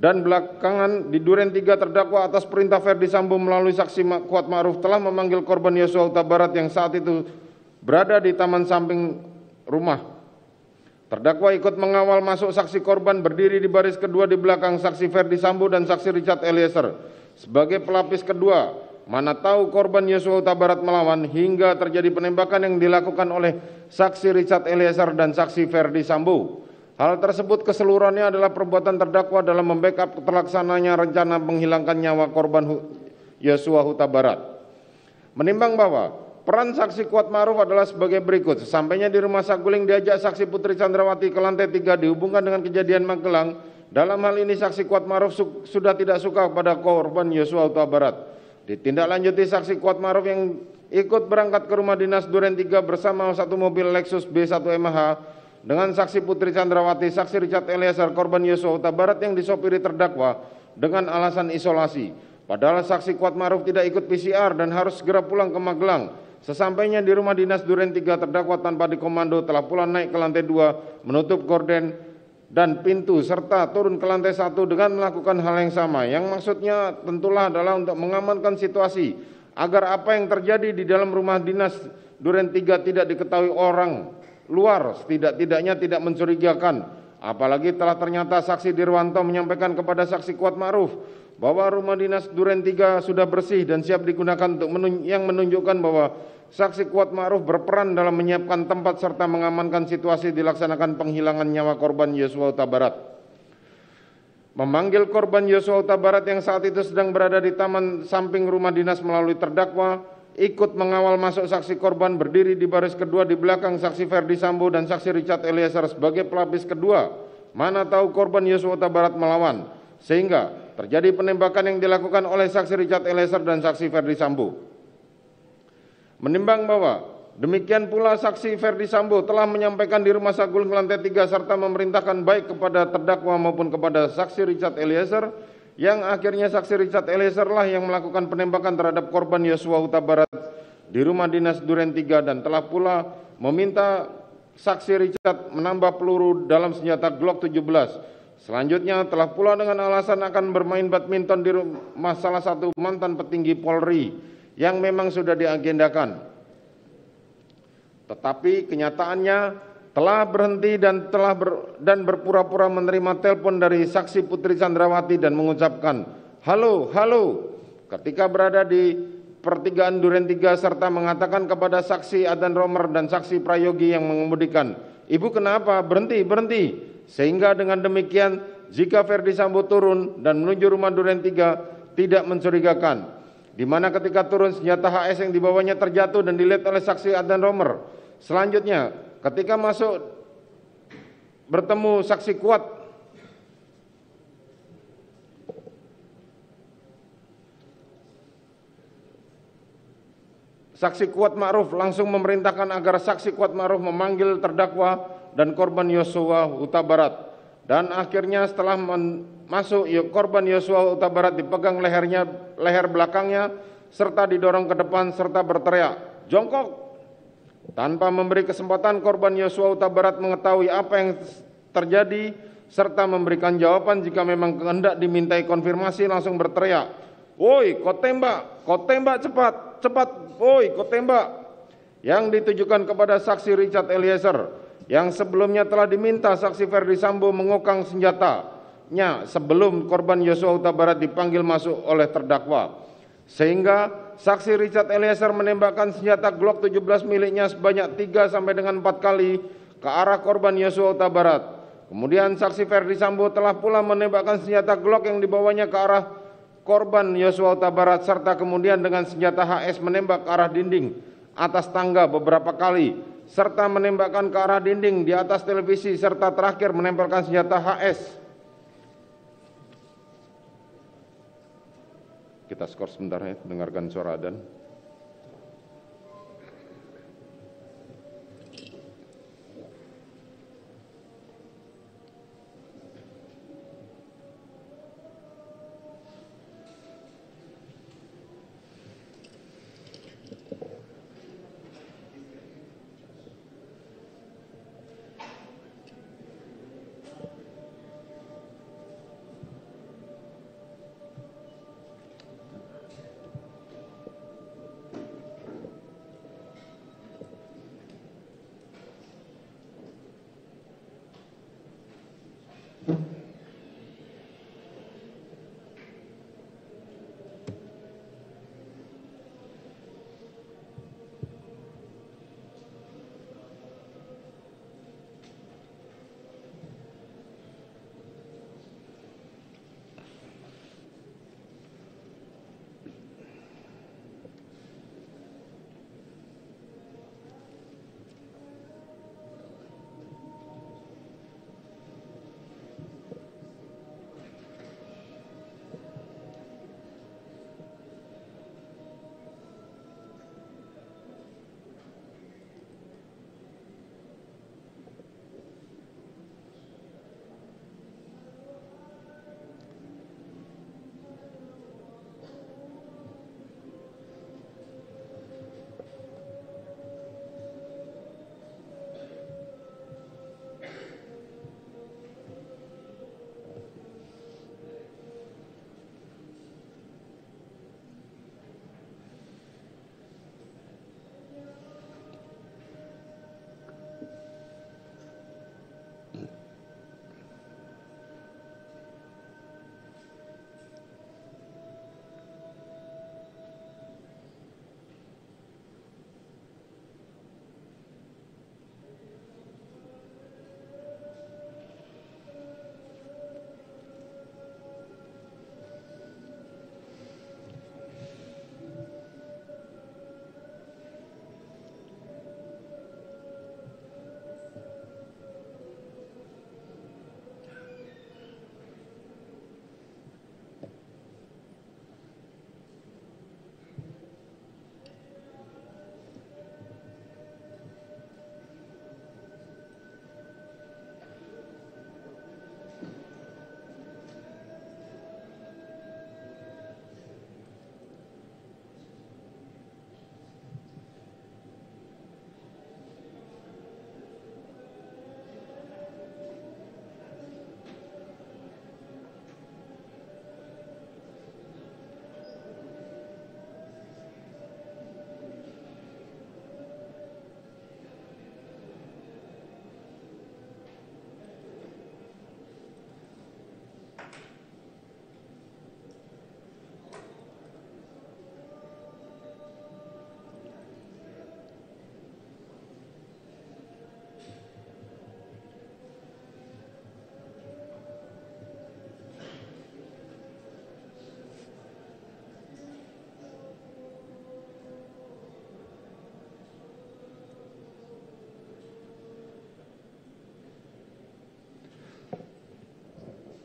dan belakangan di Duren 3 terdakwa atas perintah Ferdi Sambo melalui saksi Kuat Ma'ruf telah memanggil korban Yosua Huta Barat yang saat itu berada di taman samping rumah. Terdakwa ikut mengawal masuk saksi korban berdiri di baris kedua di belakang saksi Ferdi Sambo dan saksi Richard Eliezer sebagai pelapis kedua. Mana tahu korban Yosua Huta Barat melawan hingga terjadi penembakan yang dilakukan oleh saksi Richard Eliezer dan saksi Ferdi Sambo. Hal tersebut keseluruhannya adalah perbuatan terdakwa dalam membackup terlaksananya rencana menghilangkan nyawa korban Yosua Huta Barat. Menimbang bahwa peran saksi Kuat Ma'ruf adalah sebagai berikut. Sesampainya di rumah Saguling diajak saksi Putri Chandrawati ke lantai 3 dihubungkan dengan kejadian Magelang. Dalam hal ini saksi Kuat Ma'ruf sudah tidak suka pada korban Yosua Huta Barat. Ditindaklanjuti saksi Kuat Ma'ruf yang ikut berangkat ke rumah dinas Duren 3 bersama satu mobil Lexus B1MH dengan saksi Putri Chandrawati, saksi Richard Eliezer, korban Yosua Huta Barat yang disopiri terdakwa dengan alasan isolasi. Padahal saksi Kuat Ma'ruf tidak ikut PCR dan harus segera pulang ke Magelang. Sesampainya di rumah dinas Duren 3, terdakwa tanpa dikomando telah pula naik ke lantai 2, menutup gorden dan pintu, serta turun ke lantai 1 dengan melakukan hal yang sama. Yang maksudnya tentulah adalah untuk mengamankan situasi, agar apa yang terjadi di dalam rumah dinas Duren 3 tidak diketahui orang luar, setidak-tidaknya tidak mencurigakan. Apalagi telah ternyata saksi Dirwanto menyampaikan kepada saksi Kuat Ma'ruf bahwa rumah dinas Duren 3 sudah bersih dan siap digunakan untuk yang menunjukkan bahwa saksi Kuat Ma'ruf berperan dalam menyiapkan tempat serta mengamankan situasi dilaksanakan penghilangan nyawa korban Yosua Huta Barat. Memanggil korban Yosua Huta Barat yang saat itu sedang berada di taman samping rumah dinas melalui terdakwa, ikut mengawal masuk saksi korban berdiri di baris kedua di belakang saksi Ferdi Sambo dan saksi Richard Eliezer sebagai pelapis kedua. Mana tahu korban Yosua Huta Barat melawan, sehingga terjadi penembakan yang dilakukan oleh saksi Richard Eliezer dan saksi Ferdi Sambo. Menimbang bahwa demikian pula saksi Ferdi Sambo telah menyampaikan di rumah Saguling lantai 3 serta memerintahkan baik kepada terdakwa maupun kepada saksi Richard Eliezer, yang akhirnya saksi Richard Eliezer lah yang melakukan penembakan terhadap korban Yosua Huta Barat di rumah dinas Duren 3 dan telah pula meminta saksi Richard menambah peluru dalam senjata Glock 17. Selanjutnya telah pula dengan alasan akan bermain badminton di rumah salah satu mantan petinggi Polri yang memang sudah diagendakan. Tetapi kenyataannya telah berhenti dan berpura-pura menerima telepon dari saksi Putri Chandrawati dan mengucapkan halo, halo ketika berada di pertigaan Duren 3 serta mengatakan kepada saksi Adan Romer dan saksi Prayogi yang mengemudikan, "Ibu kenapa? Berhenti, berhenti." Sehingga dengan demikian jika Ferdi Sambo turun dan menuju rumah Duren 3 tidak mencurigakan. Di mana ketika turun senjata HS yang dibawanya terjatuh dan dilihat oleh saksi Adan Romer. Selanjutnya ketika masuk bertemu saksi Kuat, saksi Kuat Ma'ruf langsung memerintahkan agar saksi Kuat Ma'ruf memanggil terdakwa dan korban Yosua Huta Barat. Dan akhirnya setelah masuk korban Yosua Huta Barat dipegang leher belakangnya serta didorong ke depan serta berteriak, "Jongkok!" Tanpa memberi kesempatan korban Yosua Huta Barat mengetahui apa yang terjadi serta memberikan jawaban jika memang hendak dimintai konfirmasi, langsung berteriak, "Woi, kau tembak cepat!" cepat, woi, kau tembak. Yang ditujukan kepada saksi Richard Eliezer, yang sebelumnya telah diminta saksi Ferdi Sambo mengokang senjatanya sebelum korban Yosua Huta Barat dipanggil masuk oleh terdakwa. Sehingga saksi Richard Eliezer menembakkan senjata Glock 17 miliknya sebanyak 3 sampai dengan 4 kali ke arah korban Yosua Huta Barat. Kemudian saksi Ferdi Sambo telah pula menembakkan senjata Glock yang dibawanya ke arah korban Yosua Huta Barat serta kemudian dengan senjata HS menembak ke arah dinding atas tangga beberapa kali serta menembakkan ke arah dinding di atas televisi serta terakhir menempelkan senjata HS. Kita skor sebentar ya, dengarkan suara adzan.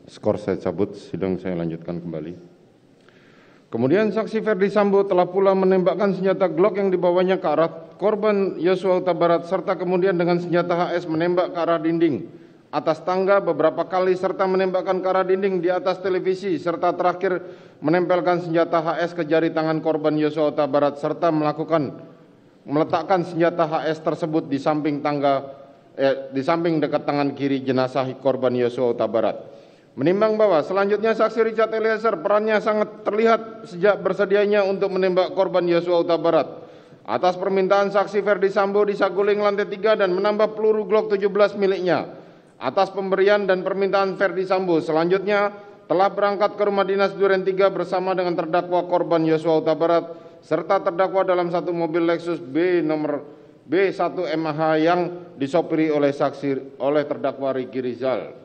Skor saya cabut, sidang saya lanjutkan kembali. Kemudian saksi Ferdi Sambo telah pula menembakkan senjata Glock yang dibawanya ke arah korban Yosua Huta Barat serta kemudian dengan senjata HS menembak ke arah dinding atas tangga beberapa kali serta menembakkan ke arah dinding di atas televisi serta terakhir menempelkan senjata HS ke jari tangan korban Yosua Huta Barat serta meletakkan senjata HS tersebut di samping dekat tangan kiri jenazah korban Yosua Huta Barat. Menimbang bahwa selanjutnya saksi Richard Eliezer perannya sangat terlihat sejak bersedianya untuk menembak korban Yosua Huta Barat atas permintaan saksi Ferdi Sambo di Saguling lantai 3 dan menambah peluru Glock 17 miliknya. Atas pemberian dan permintaan Ferdi Sambo selanjutnya telah berangkat ke rumah dinas Duren 3 bersama dengan terdakwa korban Yosua Huta Barat serta terdakwa dalam satu mobil Lexus B nomor B1MH yang disopiri oleh terdakwa Riki Rizal.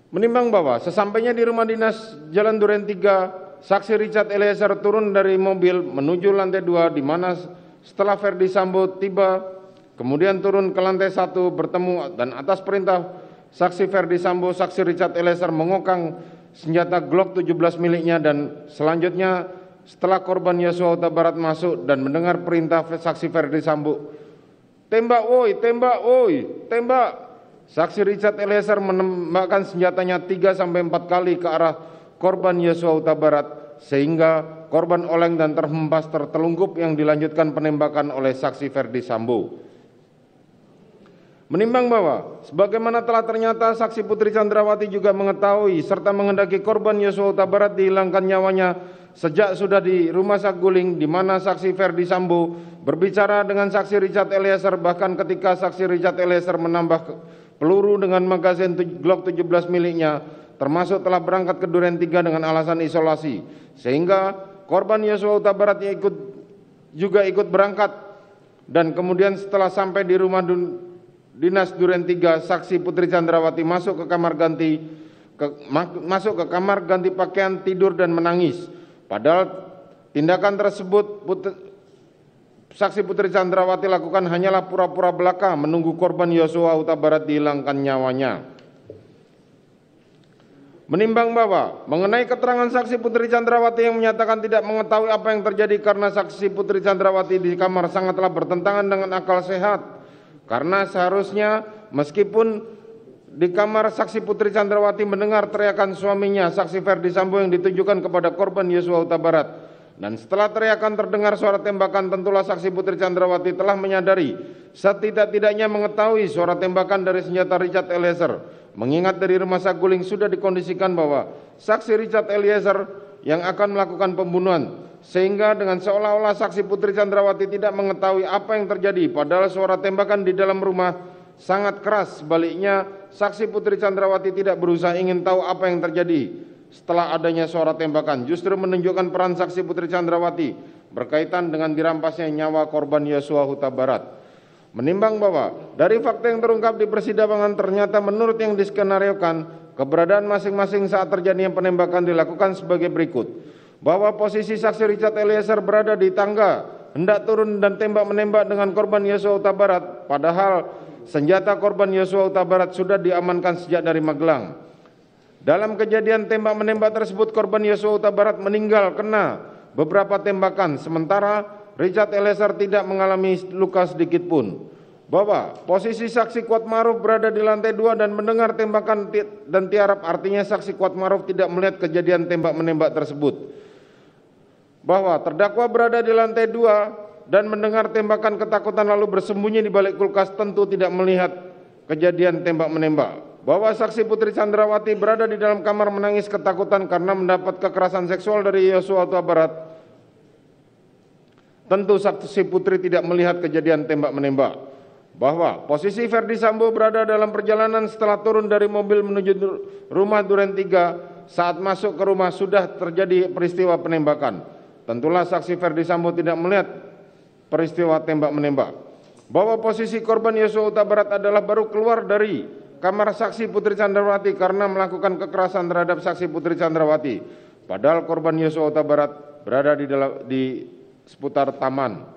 Menimbang bahwa sesampainya di rumah dinas Jalan Duren 3, saksi Richard Eliezer turun dari mobil menuju lantai 2 di mana setelah Ferdi Sambo tiba kemudian turun ke lantai 1 bertemu dan atas perintah saksi Ferdi Sambo, saksi Richard Eliezer mengokang senjata Glock 17 miliknya dan selanjutnya setelah korban Yosua Huta Barat masuk dan mendengar perintah saksi Ferdi Sambo, "Tembak woi, tembak woi, tembak." Saksi Richard Eliezer menembakkan senjatanya 3-4 kali ke arah korban Yosua Huta Barat sehingga korban oleng dan terhempas tertelungkup yang dilanjutkan penembakan oleh saksi Ferdi Sambo. Menimbang bahwa sebagaimana telah ternyata saksi Putri Chandrawati juga mengetahui serta menghendaki korban Yosua Huta Barat dihilangkan nyawanya sejak sudah di rumah Saguling di mana saksi Ferdi Sambo berbicara dengan saksi Richard Eliezer bahkan ketika saksi Richard Eliezer menambah peluru dengan magazin Glock 17 miliknya termasuk telah berangkat ke Duren 3 dengan alasan isolasi sehingga korban Yosua Huta Barat juga ikut berangkat dan kemudian setelah sampai di rumah dinas Duren 3 saksi Putri Chandrawati masuk ke kamar ganti pakaian tidur dan menangis padahal tindakan tersebut saksi Putri Chandrawati lakukan hanyalah pura-pura belaka menunggu korban Yosua Huta Barat dihilangkan nyawanya. Menimbang bahwa mengenai keterangan saksi Putri Chandrawati yang menyatakan tidak mengetahui apa yang terjadi karena saksi Putri Chandrawati di kamar sangatlah bertentangan dengan akal sehat. Karena seharusnya meskipun di kamar saksi Putri Chandrawati mendengar teriakan suaminya saksi Ferdi Sambo yang ditujukan kepada korban Yosua Huta Barat. Dan setelah teriakan terdengar suara tembakan tentulah saksi Putri Chandrawati telah menyadari setidak-tidaknya mengetahui suara tembakan dari senjata Richard Eliezer. Mengingat dari rumah Saguling sudah dikondisikan bahwa saksi Richard Eliezer yang akan melakukan pembunuhan. Sehingga dengan seolah-olah saksi Putri Chandrawati tidak mengetahui apa yang terjadi padahal suara tembakan di dalam rumah sangat keras. Sebaliknya saksi Putri Chandrawati tidak berusaha ingin tahu apa yang terjadi setelah adanya suara tembakan, justru menunjukkan peran saksi Putri Chandrawati berkaitan dengan dirampasnya nyawa korban Yosua Huta Barat. Menimbang bahwa dari fakta yang terungkap di persidangan ternyata menurut yang diskenariokan, keberadaan masing-masing saat terjadinya penembakan dilakukan sebagai berikut. Bahwa posisi saksi Richard Eliezer berada di tangga, hendak turun dan tembak-menembak dengan korban Yosua Huta Barat, padahal senjata korban Yosua Huta Barat sudah diamankan sejak dari Magelang. Dalam kejadian tembak-menembak tersebut korban Yosua Huta Barat meninggal kena beberapa tembakan sementara Richard Eliezer tidak mengalami luka sedikit pun. Bahwa posisi saksi Kuatmaruf berada di lantai 2 dan mendengar tembakan dan tiarap artinya saksi Kuatmaruf tidak melihat kejadian tembak-menembak tersebut. Bahwa terdakwa berada di lantai 2 dan mendengar tembakan ketakutan lalu bersembunyi di balik kulkas tentu tidak melihat kejadian tembak-menembak. Bahwa saksi Putri Chandrawati berada di dalam kamar menangis ketakutan karena mendapat kekerasan seksual dari Yosua Huta Barat. Tentu saksi Putri tidak melihat kejadian tembak-menembak. Bahwa posisi Ferdi Sambo berada dalam perjalanan setelah turun dari mobil menuju rumah Duren 3 saat masuk ke rumah sudah terjadi peristiwa penembakan. Tentulah saksi Ferdi Sambo tidak melihat peristiwa tembak-menembak. Bahwa posisi korban Yosua Huta Barat adalah baru keluar dari kamar saksi Putri Chandrawati karena melakukan kekerasan terhadap saksi Putri Chandrawati. Padahal korban Yosua Huta Barat berada di seputar taman.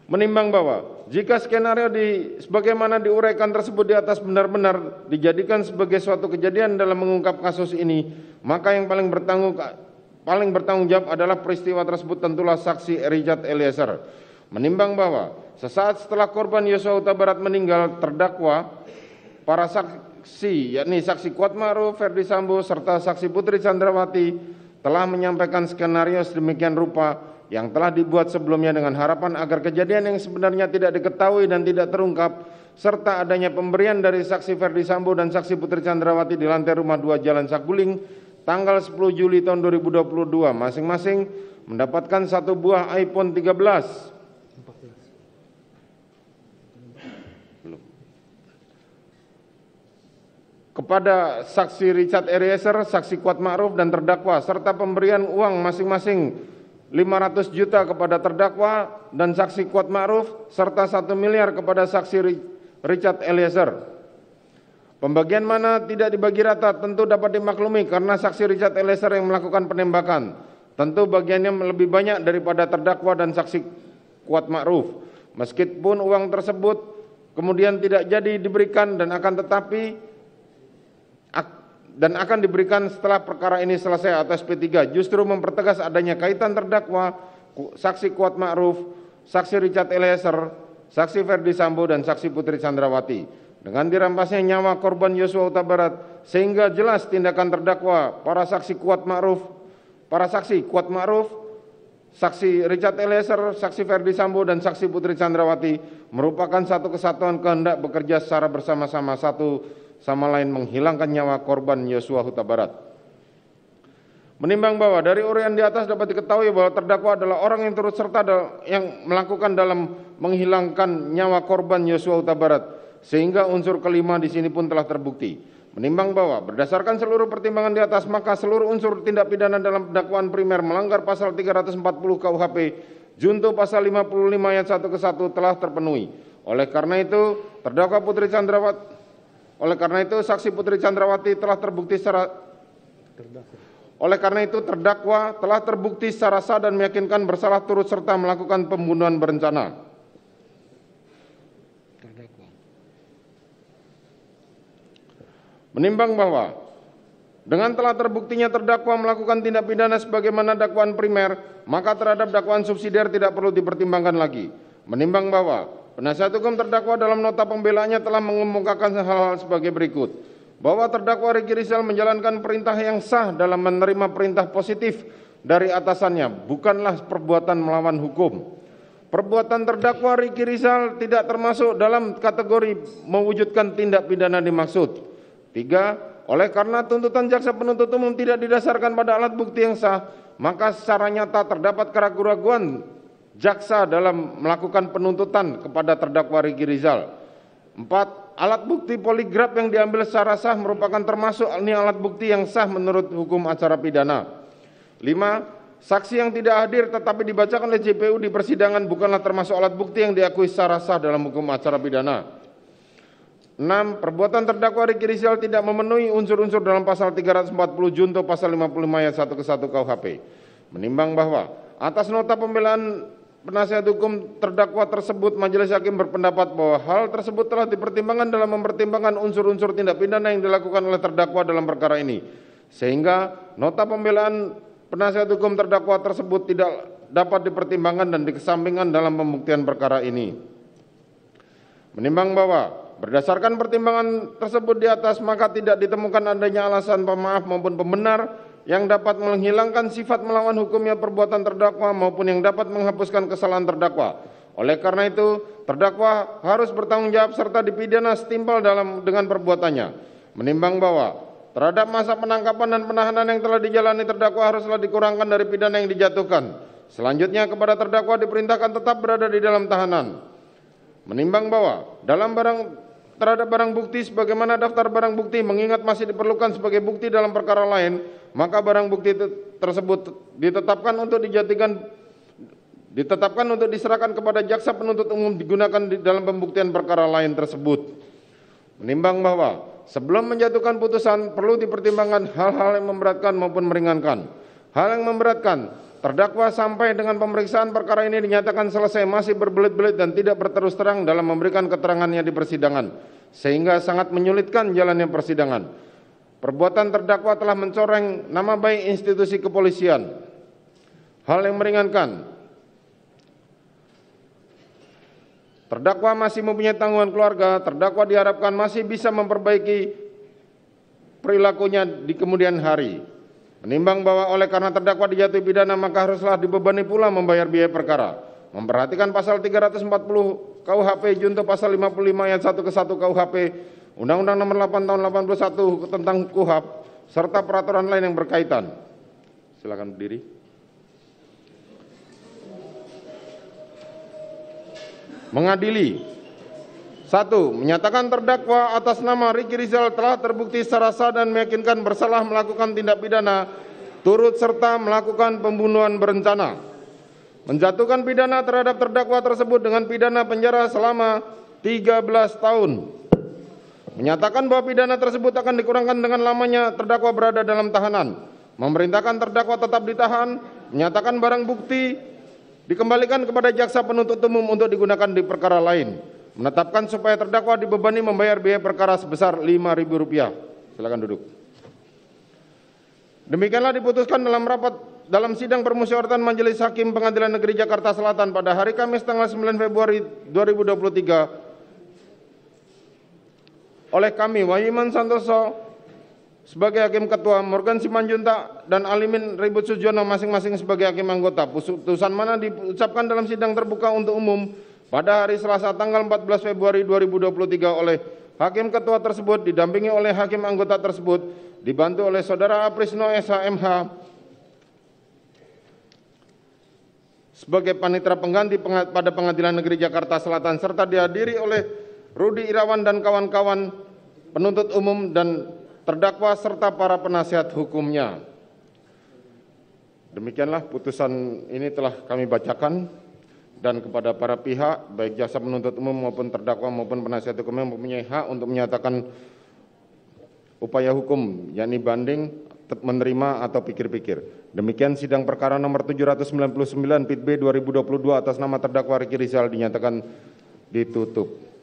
Menimbang bahwa jika skenario sebagaimana diuraikan tersebut di atas benar-benar dijadikan sebagai suatu kejadian dalam mengungkap kasus ini, maka yang paling bertanggung jawab adalah peristiwa tersebut tentulah saksi Richard Eliezer. Menimbang bahwa sesaat setelah korban Yosua Huta Barat meninggal, terdakwa, para saksi yakni saksi Kuatmaruf, Ferdi Sambo serta saksi Putri Chandrawati telah menyampaikan skenario sedemikian rupa yang telah dibuat sebelumnya dengan harapan agar kejadian yang sebenarnya tidak diketahui dan tidak terungkap, serta adanya pemberian dari saksi Ferdi Sambo dan saksi Putri Chandrawati di lantai rumah 2 Jalan Saguling tanggal 10 Juli tahun 2022 masing-masing mendapatkan 1 buah iPhone 13 kepada saksi Richard Eliezer, saksi Kuat Ma'ruf dan terdakwa, serta pemberian uang masing-masing 500 juta kepada terdakwa dan saksi Kuat Ma'ruf, serta 1 miliar kepada saksi Richard Eliezer. Pembagian mana tidak dibagi rata tentu dapat dimaklumi karena saksi Richard Eliezer yang melakukan penembakan. Tentu bagiannya lebih banyak daripada terdakwa dan saksi Kuat Ma'ruf. Meskipun uang tersebut kemudian tidak jadi diberikan dan akan diberikan setelah perkara ini selesai atau SP3, justru mempertegas adanya kaitan terdakwa, saksi Kuat Ma'ruf, saksi Richard Eliezer, saksi Ferdi Sambo dan saksi Putri Chandrawati dengan dirampasnya nyawa korban Yosua Huta Barat, sehingga jelas tindakan terdakwa para saksi Kuat Ma'ruf, saksi Richard Eliezer, saksi Ferdi Sambo dan saksi Putri Chandrawati merupakan satu kesatuan kehendak bekerja secara bersama-sama satu sama lain menghilangkan nyawa korban Yosua Huta Barat. Menimbang bahwa dari uraian di atas dapat diketahui bahwa terdakwa adalah orang yang turut serta yang melakukan dalam menghilangkan nyawa korban Yosua Huta Barat, sehingga unsur kelima di sini pun telah terbukti. Menimbang bahwa berdasarkan seluruh pertimbangan di atas, maka seluruh unsur tindak pidana dalam dakwaan primer melanggar pasal 340 KUHP junto pasal 55 ayat 1 ke 1 telah terpenuhi. Oleh karena itu, saksi Putri Chandrawati telah terbukti secara terdakwa telah terbukti secara sah dan meyakinkan bersalah turut serta melakukan pembunuhan berencana. Menimbang bahwa dengan telah terbuktinya terdakwa melakukan tindak pidana sebagaimana dakwaan primer, maka terhadap dakwaan subsidiar tidak perlu dipertimbangkan lagi. Menimbang bahwa penasihat hukum terdakwa dalam nota pembelaannya telah mengemukakan hal-hal sebagai berikut. Bahwa terdakwa Ricky Rizal menjalankan perintah yang sah dalam menerima perintah positif dari atasannya, bukanlah perbuatan melawan hukum. Perbuatan terdakwa Ricky Rizal tidak termasuk dalam kategori mewujudkan tindak pidana dimaksud. 3. Oleh karena tuntutan jaksa penuntut umum tidak didasarkan pada alat bukti yang sah, maka secara nyata terdapat keraguan-keraguan jaksa dalam melakukan penuntutan kepada terdakwa Ricky Rizal. 4. Alat bukti poligraf yang diambil secara sah merupakan termasuk alat bukti yang sah menurut hukum acara pidana. 5. Saksi yang tidak hadir tetapi dibacakan oleh JPU di persidangan bukanlah termasuk alat bukti yang diakui secara sah dalam hukum acara pidana. 6. Perbuatan terdakwa Ricky Rizal tidak memenuhi unsur-unsur dalam pasal 340 junto pasal 55 ayat 1 ke 1 KUHP. Menimbang bahwa atas nota pembelaan penasihat hukum terdakwa tersebut, majelis hakim berpendapat bahwa hal tersebut telah dipertimbangkan dalam mempertimbangkan unsur-unsur tindak pidana yang dilakukan oleh terdakwa dalam perkara ini, sehingga nota pembelaan penasihat hukum terdakwa tersebut tidak dapat dipertimbangkan dan dikesampingkan dalam pembuktian perkara ini. Menimbang bahwa berdasarkan pertimbangan tersebut di atas, maka tidak ditemukan adanya alasan pemaaf maupun pembenar yang dapat menghilangkan sifat melawan hukumnya perbuatan terdakwa maupun yang dapat menghapuskan kesalahan terdakwa. Oleh karena itu, terdakwa harus bertanggung jawab serta dipidana setimpal dengan perbuatannya. Menimbang bahwa terhadap masa penangkapan dan penahanan yang telah dijalani terdakwa haruslah dikurangkan dari pidana yang dijatuhkan. Selanjutnya kepada terdakwa diperintahkan tetap berada di dalam tahanan. Menimbang bahwa terhadap barang bukti sebagaimana daftar barang bukti mengingat masih diperlukan sebagai bukti dalam perkara lain, maka barang bukti tersebut ditetapkan untuk diserahkan kepada jaksa penuntut umum digunakan di dalam pembuktian perkara lain tersebut. Menimbang bahwa sebelum menjatuhkan putusan perlu dipertimbangkan hal-hal yang memberatkan maupun meringankan. Hal yang memberatkan, terdakwa sampai dengan pemeriksaan perkara ini dinyatakan selesai masih berbelit-belit dan tidak berterus terang dalam memberikan keterangannya di persidangan, sehingga sangat menyulitkan jalannya persidangan. Perbuatan terdakwa telah mencoreng nama baik institusi kepolisian. Hal yang meringankan, terdakwa masih mempunyai tanggungan keluarga, terdakwa diharapkan masih bisa memperbaiki perilakunya di kemudian hari. Menimbang bahwa oleh karena terdakwa dijatuhi pidana maka haruslah dibebani pula membayar biaya perkara. Memperhatikan pasal 340 KUHP junto pasal 55 ayat 1 ke 1 KUHP Undang-Undang Nomor 8 Tahun 81 tentang KUHP serta peraturan lain yang berkaitan. Silakan berdiri. Mengadili. 1. Menyatakan terdakwa atas nama Ricky Rizal telah terbukti secara sah dan meyakinkan bersalah melakukan tindak pidana turut serta melakukan pembunuhan berencana. Menjatuhkan pidana terhadap terdakwa tersebut dengan pidana penjara selama 13 tahun. Menyatakan bahwa pidana tersebut akan dikurangkan dengan lamanya terdakwa berada dalam tahanan. Memerintahkan terdakwa tetap ditahan. Menyatakan barang bukti dikembalikan kepada jaksa penuntut umum untuk digunakan di perkara lain. Menetapkan supaya terdakwa dibebani membayar biaya perkara sebesar Rp5.000. Silakan duduk. Demikianlah diputuskan dalam sidang permusyawaratan Majelis Hakim Pengadilan Negeri Jakarta Selatan pada hari Kamis tanggal 9 Februari 2023 oleh kami Wahyu Iman Santoso sebagai Hakim Ketua, Morgan Simanjuntak dan Alimin Ribut Sujono masing-masing sebagai Hakim Anggota. Putusan mana diucapkan dalam sidang terbuka untuk umum pada hari Selasa tanggal 14 Februari 2023 oleh Hakim Ketua tersebut didampingi oleh Hakim Anggota tersebut dibantu oleh Saudara Aprisno SH.MH sebagai panitera pengganti pada Pengadilan Negeri Jakarta Selatan serta dihadiri oleh Rudi Irawan dan kawan-kawan penuntut umum dan terdakwa serta para penasihat hukumnya. Demikianlah putusan ini telah kami bacakan dan kepada para pihak baik jaksa penuntut umum maupun terdakwa maupun penasihat hukum yang mempunyai hak untuk menyatakan upaya hukum yakni banding, menerima atau pikir-pikir. Demikian sidang perkara nomor 799 Pit B 2022 atas nama terdakwa Ricky Rizal dinyatakan ditutup.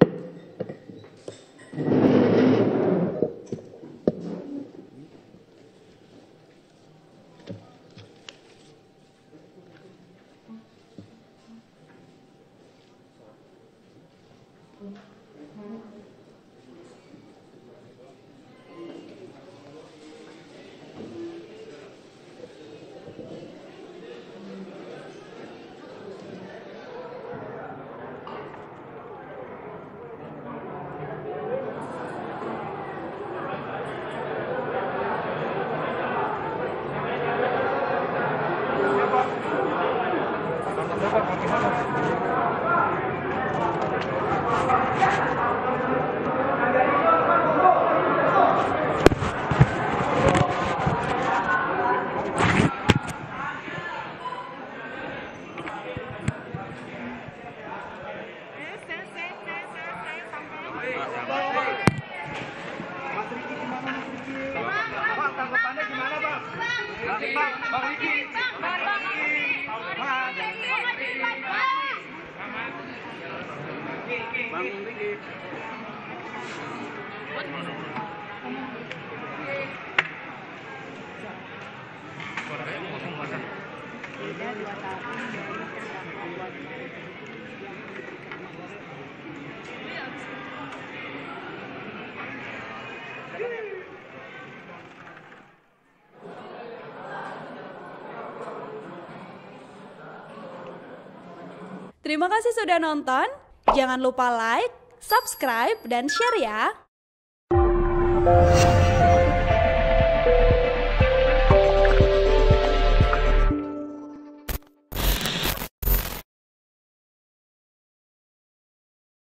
Terima kasih sudah nonton. Jangan lupa like, subscribe, dan share ya.